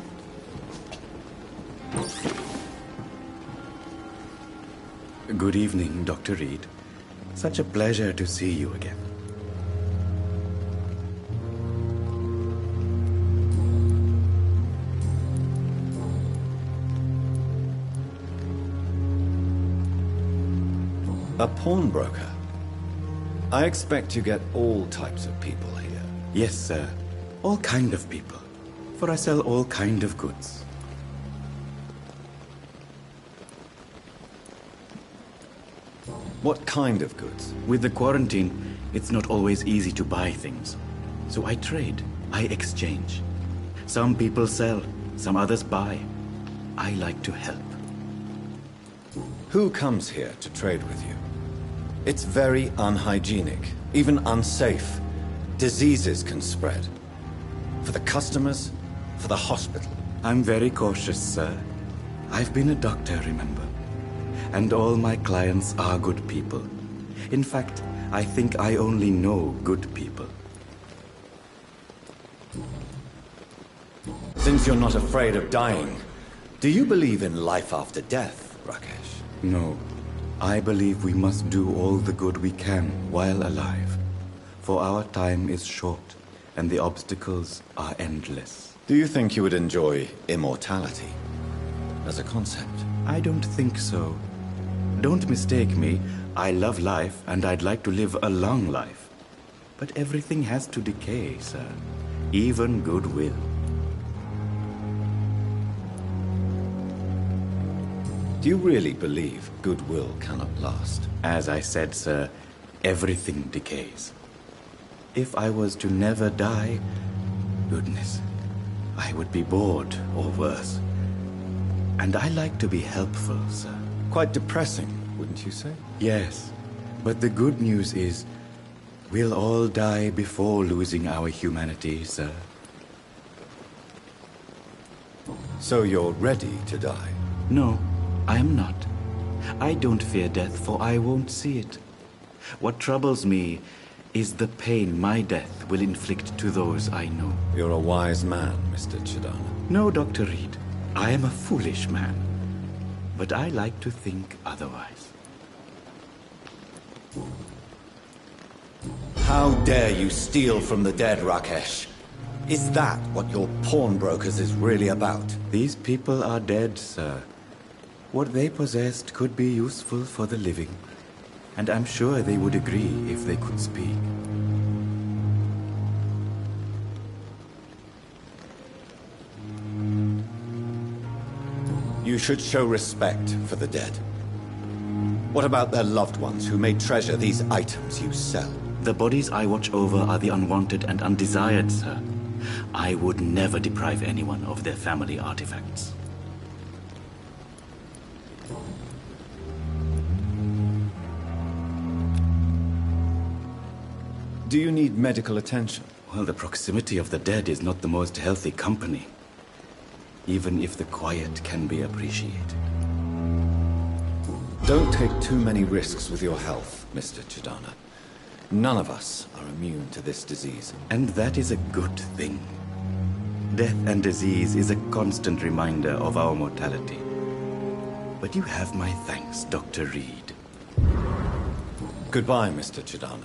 Good evening, Dr. Reed. Such a pleasure to see you again. A pawnbroker? I expect you get all types of people here. Yes, sir. All kind of people. For I sell all kind of goods. What kind of goods? With the quarantine, it's not always easy to buy things. So I trade. I exchange. Some people sell, some others buy. I like to help. Who comes here to trade with you? It's very unhygienic, even unsafe. Diseases can spread. For the customers, for the hospital. I'm very cautious, sir. I've been a doctor, remember? And all my clients are good people. In fact, I think I only know good people. Since you're not afraid of dying, do you believe in life after death, Rakesh? No. I believe we must do all the good we can while alive. For our time is short, and the obstacles are endless. Do you think you would enjoy immortality as a concept? I don't think so. Don't mistake me. I love life, and I'd like to live a long life. But everything has to decay, sir. Even goodwill. Do you really believe goodwill cannot last? As I said, sir, everything decays. If I was to never die, goodness, I would be bored or worse. And I like to be helpful, sir. Quite depressing, wouldn't you say? Yes, but the good news is, we'll all die before losing our humanity, sir. So you're ready to die? No, I am not. I don't fear death, for I won't see it. What troubles me is the pain my death will inflict to those I know. You're a wise man, Mr. Chidana. No, Dr. Reed. I am a foolish man. But I like to think otherwise. How dare you steal from the dead, Rakesh? Is that what your pawnbrokers is really about? These people are dead, sir. What they possessed could be useful for the living. And I'm sure they would agree if they could speak. You should show respect for the dead. What about their loved ones who may treasure these items you sell? The bodies I watch over are the unwanted and undesired, sir. I would never deprive anyone of their family artifacts. Do you need medical attention? Well, the proximity of the dead is not the most healthy company, even if the quiet can be appreciated. Don't take too many risks with your health, Mr. Chidana. None of us are immune to this disease. And that is a good thing. Death and disease is a constant reminder of our mortality. But you have my thanks, Dr. Reed. Goodbye, Mr. Chidana.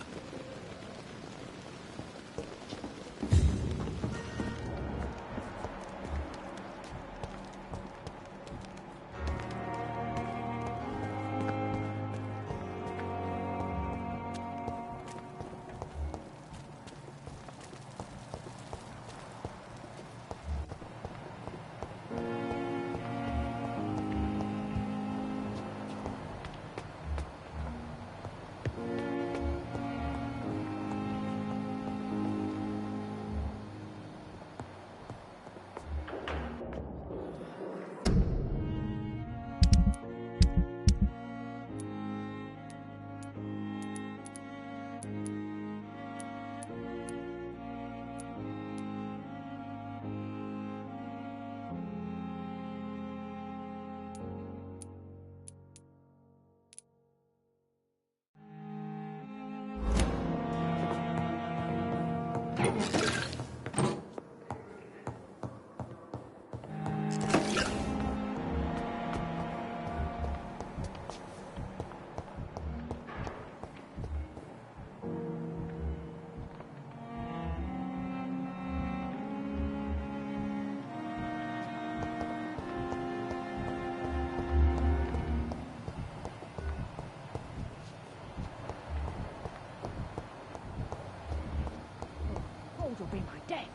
Will be my death.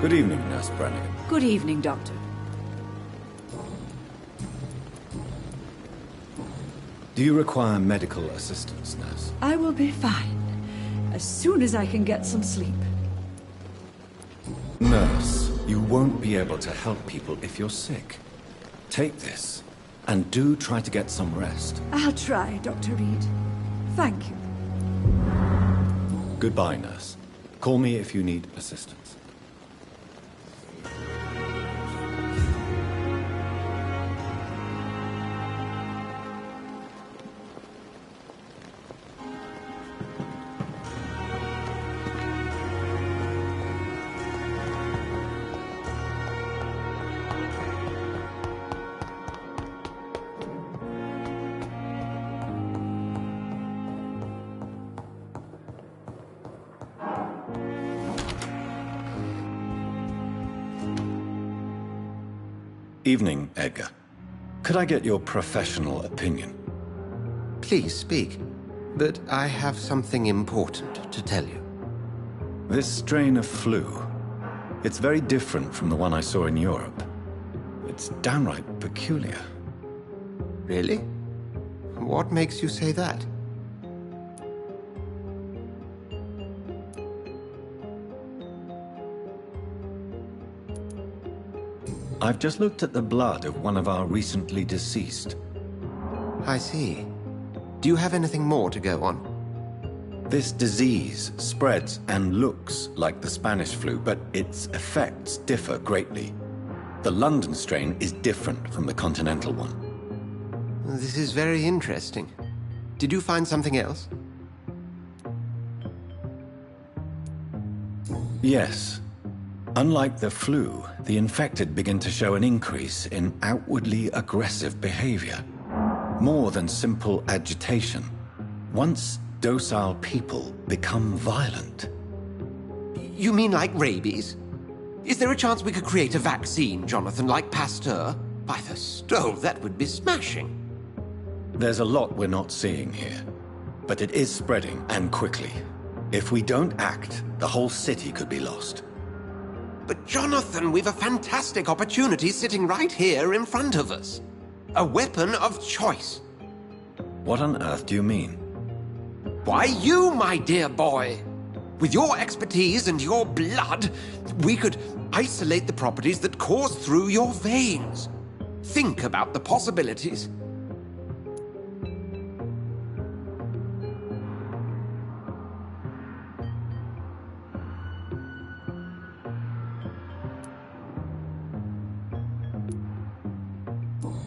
Good evening, Nurse Brannigan. Good evening, Doctor. Do you require medical assistance, Nurse? I will be fine, as soon as I can get some sleep. Nurse, you won't be able to help people if you're sick. Take this, and do try to get some rest. I'll try, Dr. Reed. Thank you. Goodbye, Nurse. Call me if you need assistance. Evening, Edgar. Could I get your professional opinion? Please speak, but I have something important to tell you. This strain of flu, it's very different from the one I saw in Europe. It's downright peculiar. Really? What makes you say that? I've just looked at the blood of one of our recently deceased. I see. Do you have anything more to go on? This disease spreads and looks like the Spanish flu, but its effects differ greatly. The London strain is different from the continental one. This is very interesting. Did you find something else? Yes. Unlike the flu, the infected begin to show an increase in outwardly aggressive behavior. More than simple agitation. Once docile people become violent. You mean like rabies? Is there a chance we could create a vaccine, Jonathan, like Pasteur? By the stove, that would be smashing. There's a lot we're not seeing here. But it is spreading, and quickly. If we don't act, the whole city could be lost. But Jonathan, we've a fantastic opportunity sitting right here in front of us. A weapon of choice. What on earth do you mean? Why, you, my dear boy. With your expertise and your blood, we could isolate the properties that course through your veins. Think about the possibilities.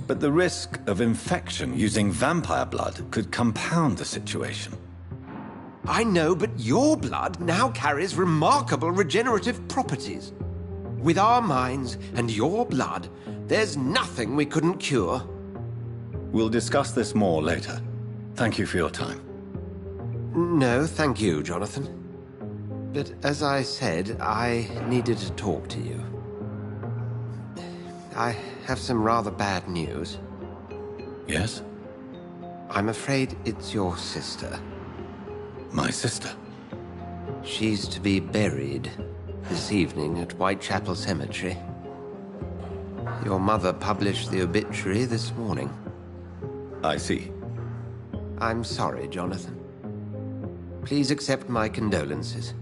But the risk of infection using vampire blood could compound the situation. I know, but your blood now carries remarkable regenerative properties. With our minds and your blood, there's nothing we couldn't cure. We'll discuss this more later. Thank you for your time. No, thank you, Jonathan. But as I said, I needed to talk to you. I have some rather bad news. Yes? I'm afraid it's your sister. My sister? She's to be buried this evening at Whitechapel Cemetery. Your mother published the obituary this morning. I see. I'm sorry, Jonathan. Please accept my condolences.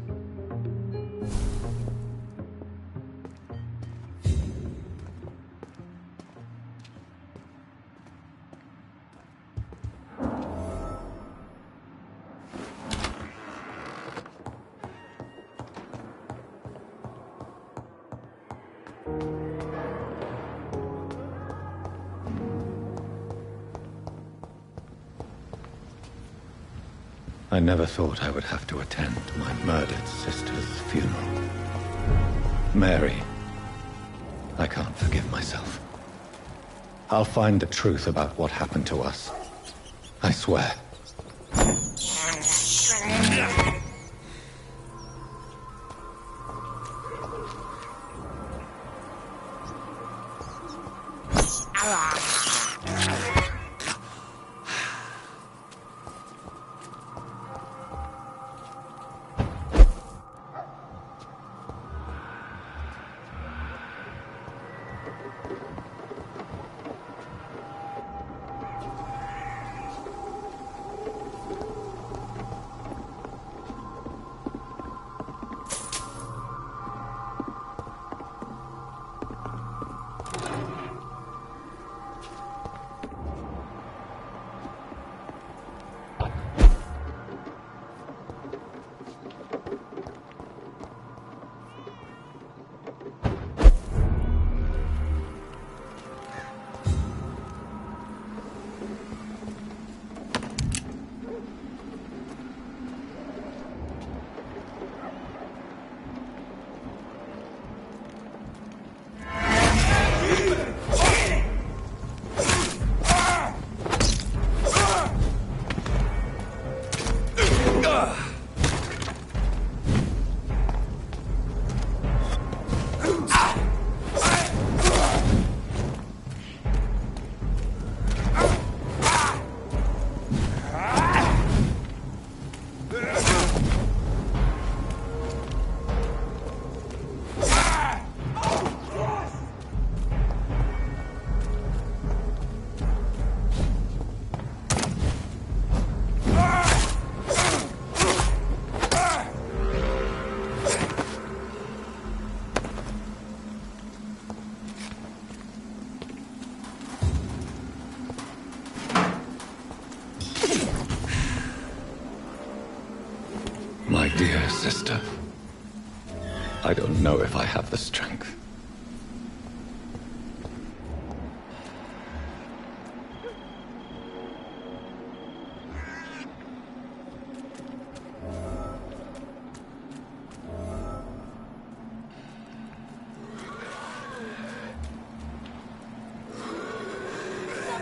I never thought I would have to attend my murdered sister's funeral. Mary, I can't forgive myself. I'll find the truth about what happened to us. I swear. My dear sister, I don't know if I have the strength.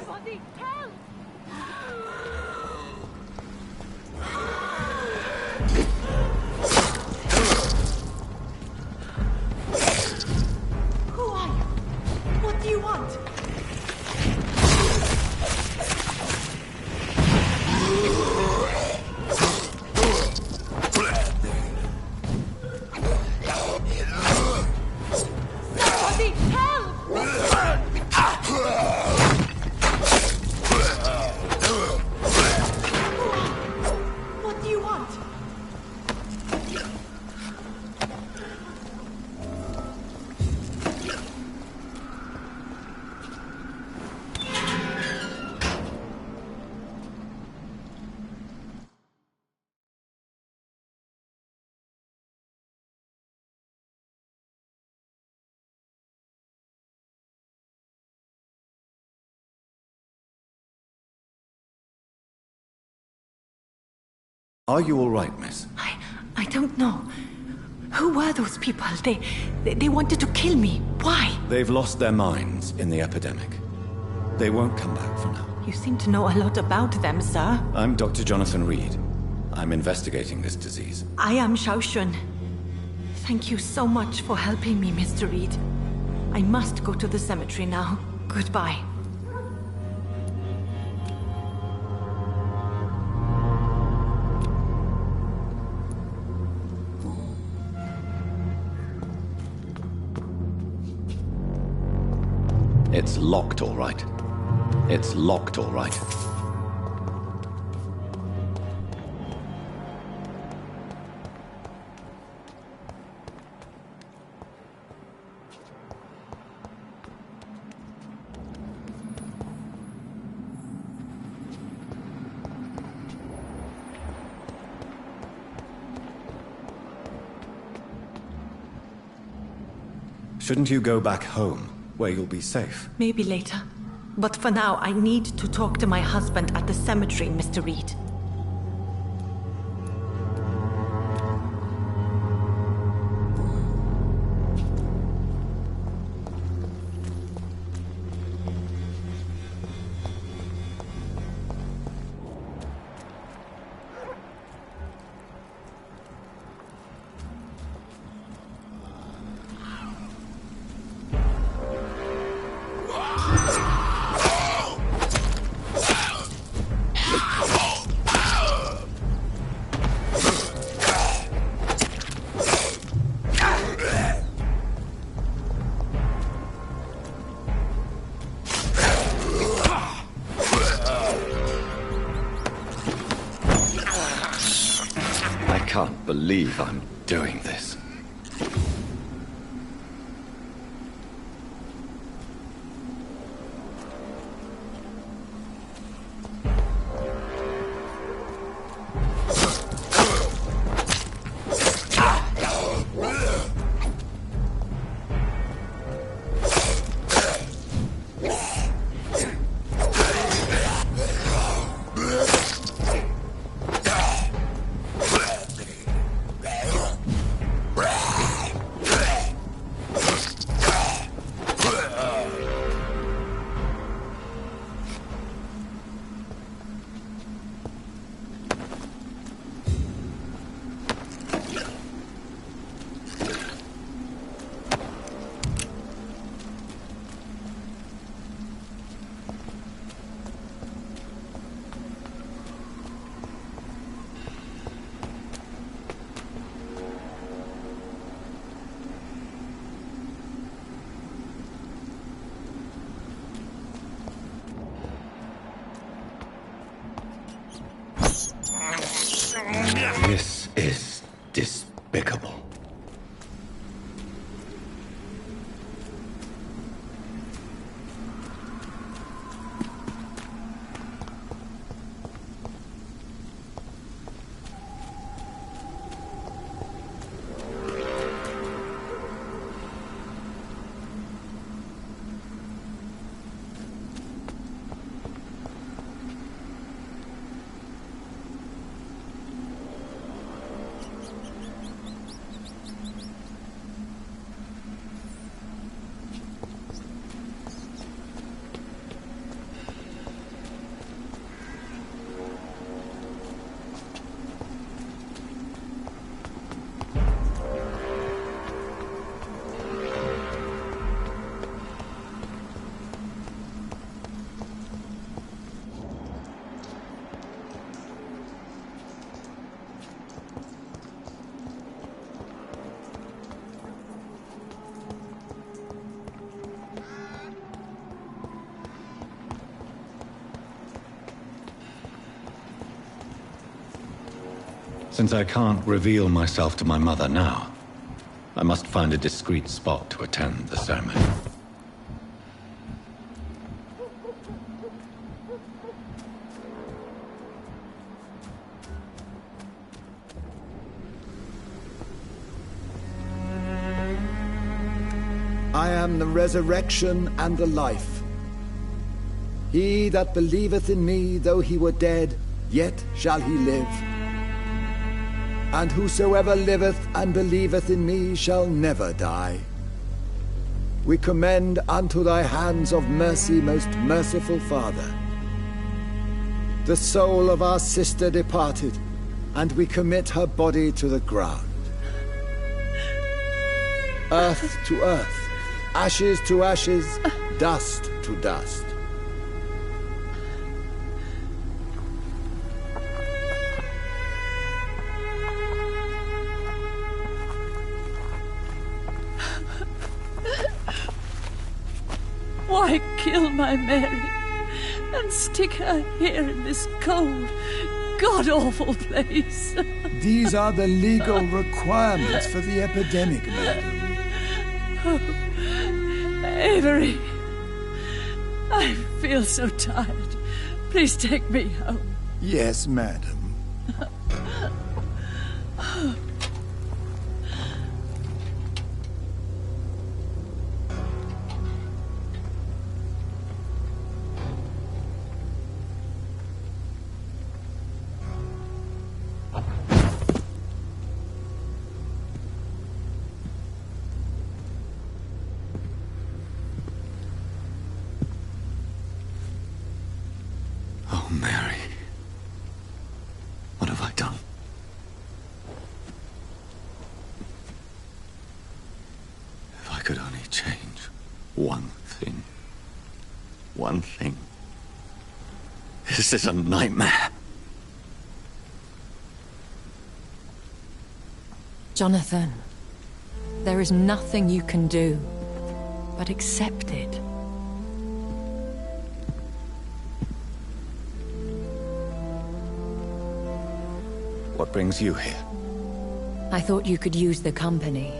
Somebody help! Who are you? What do you want? Somebody help! What do you Are you all right, miss? I don't know. Who were those people? They wanted to kill me. Why? They've lost their minds in the epidemic. They won't come back for now. You seem to know a lot about them, sir. I'm Dr. Jonathan Reed. I'm investigating this disease. I am Xiaoxun. Thank you so much for helping me, Mr. Reed. I must go to the cemetery now. Goodbye. It's locked, all right. It's locked, all right. Shouldn't you go back home, where you'll be safe? Maybe later. But for now, I need to talk to my husband at the cemetery, Mr. Reed. I can't believe I'm doing this. This is despicable. Since I can't reveal myself to my mother now, I must find a discreet spot to attend the ceremony. I am the resurrection and the life. He that believeth in me, though he were dead, yet shall he live. And whosoever liveth and believeth in me shall never die. We commend unto thy hands of mercy, most merciful Father, the soul of our sister departed, and we commit her body to the ground. Earth to earth, ashes to ashes, dust to dust. Why kill my Mary and stick her here in this cold, god-awful place? These are the legal requirements for the epidemic, madam. Oh, Avery, I feel so tired. Please take me home. Yes, madam. Oh, Mary. What have I done? If I could only change one thing. One thing. This is a nightmare. Jonathan, there is nothing you can do but accept it. What brings you here? I thought you could use the company.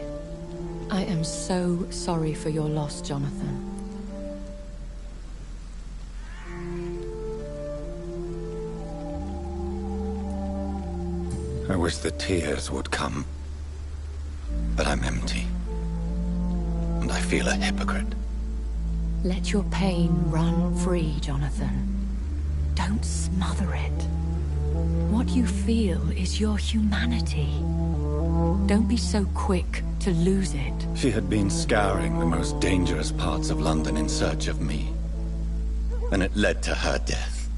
I am so sorry for your loss, Jonathan. I wish the tears would come. But I'm empty. And I feel a hypocrite. Let your pain run free, Jonathan. Don't smother it. What you feel is your humanity. Don't be so quick to lose it. She had been scouring the most dangerous parts of London in search of me. And it led to her death.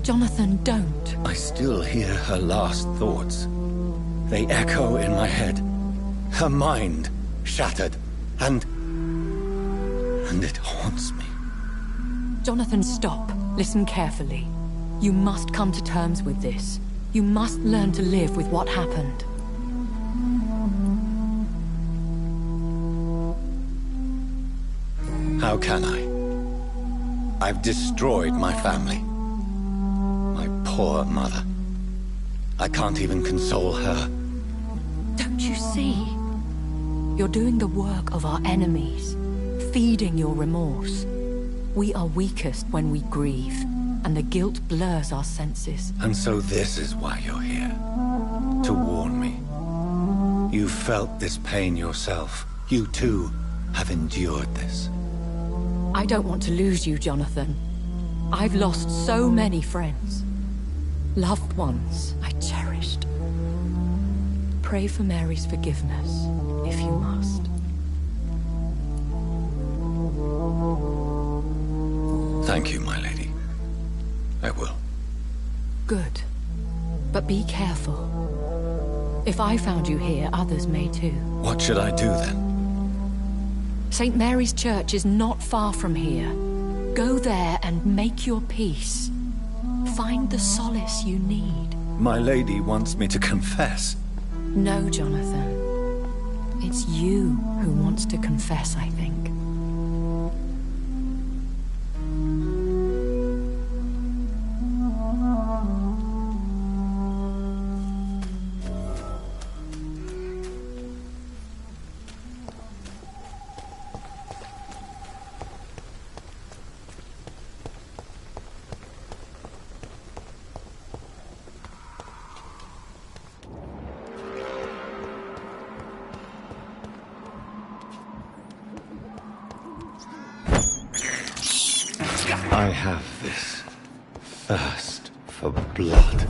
Jonathan, don't. I still hear her last thoughts. They echo in my head. Her mind shattered, and it haunts me. Jonathan, stop. Listen carefully. You must come to terms with this. You must learn to live with what happened. How can I? I've destroyed my family. My poor mother. I can't even console her. Don't you see? You're doing the work of our enemies, feeding your remorse. We are weakest when we grieve, and the guilt blurs our senses. And so this is why you're here. To warn me. You felt this pain yourself. You too have endured this. I don't want to lose you, Jonathan. I've lost so many friends. Loved ones I cherished. Pray for Mary's forgiveness, if you must. Thank you, my lady. I will. Good. But be careful. If I found you here, others may too. What should I do then? St. Mary's Church is not far from here. Go there and make your peace. Find the solace you need. My lady wants me to confess. No, Jonathan. It's you who wants to confess, I think. I have this thirst for blood.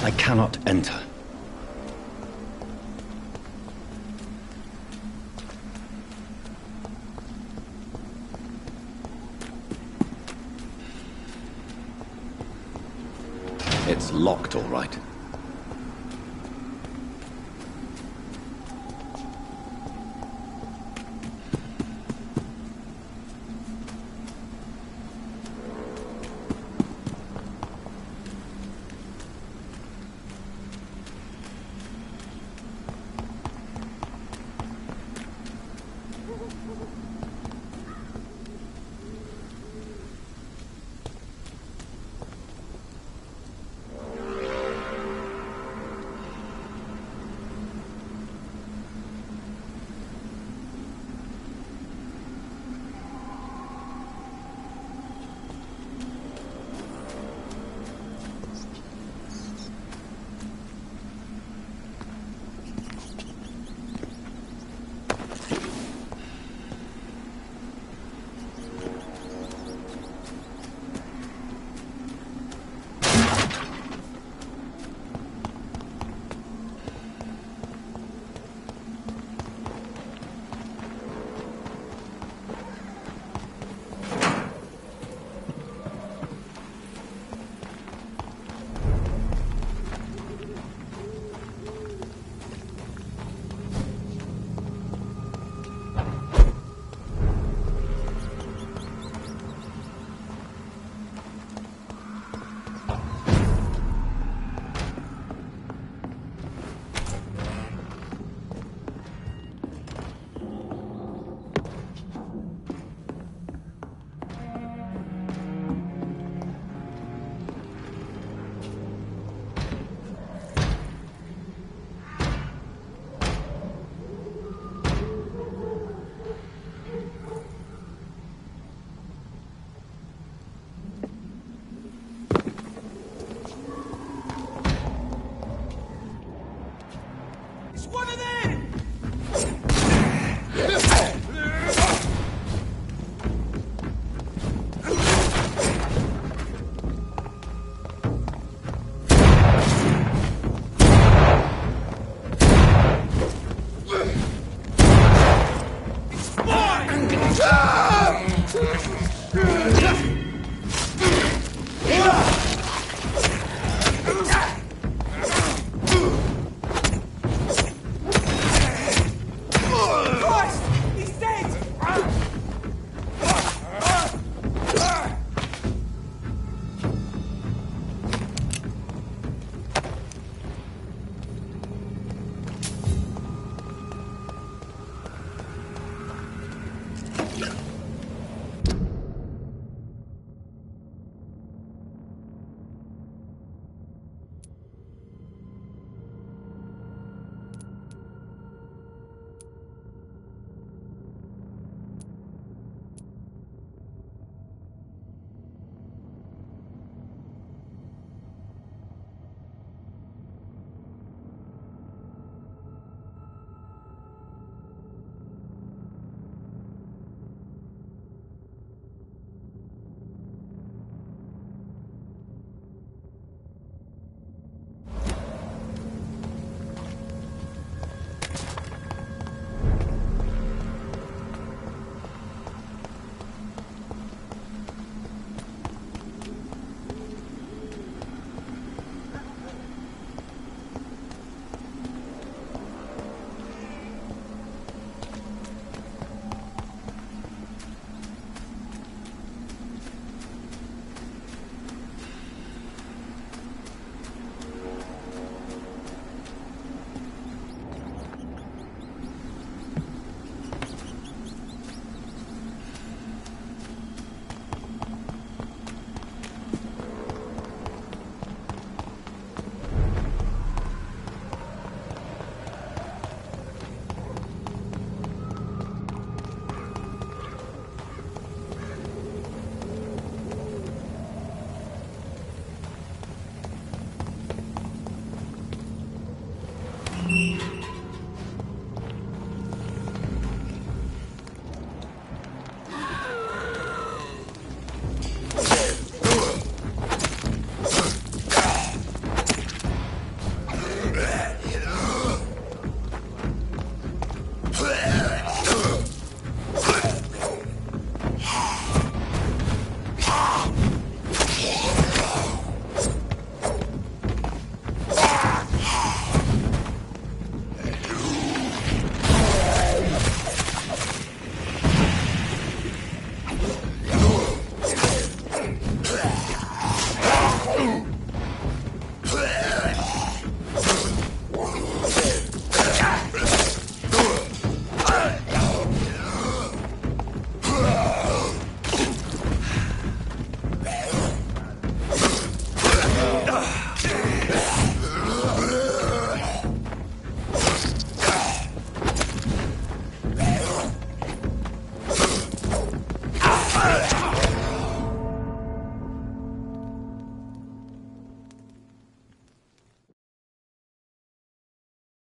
I cannot enter. It's locked, all right. Christ! He's dead!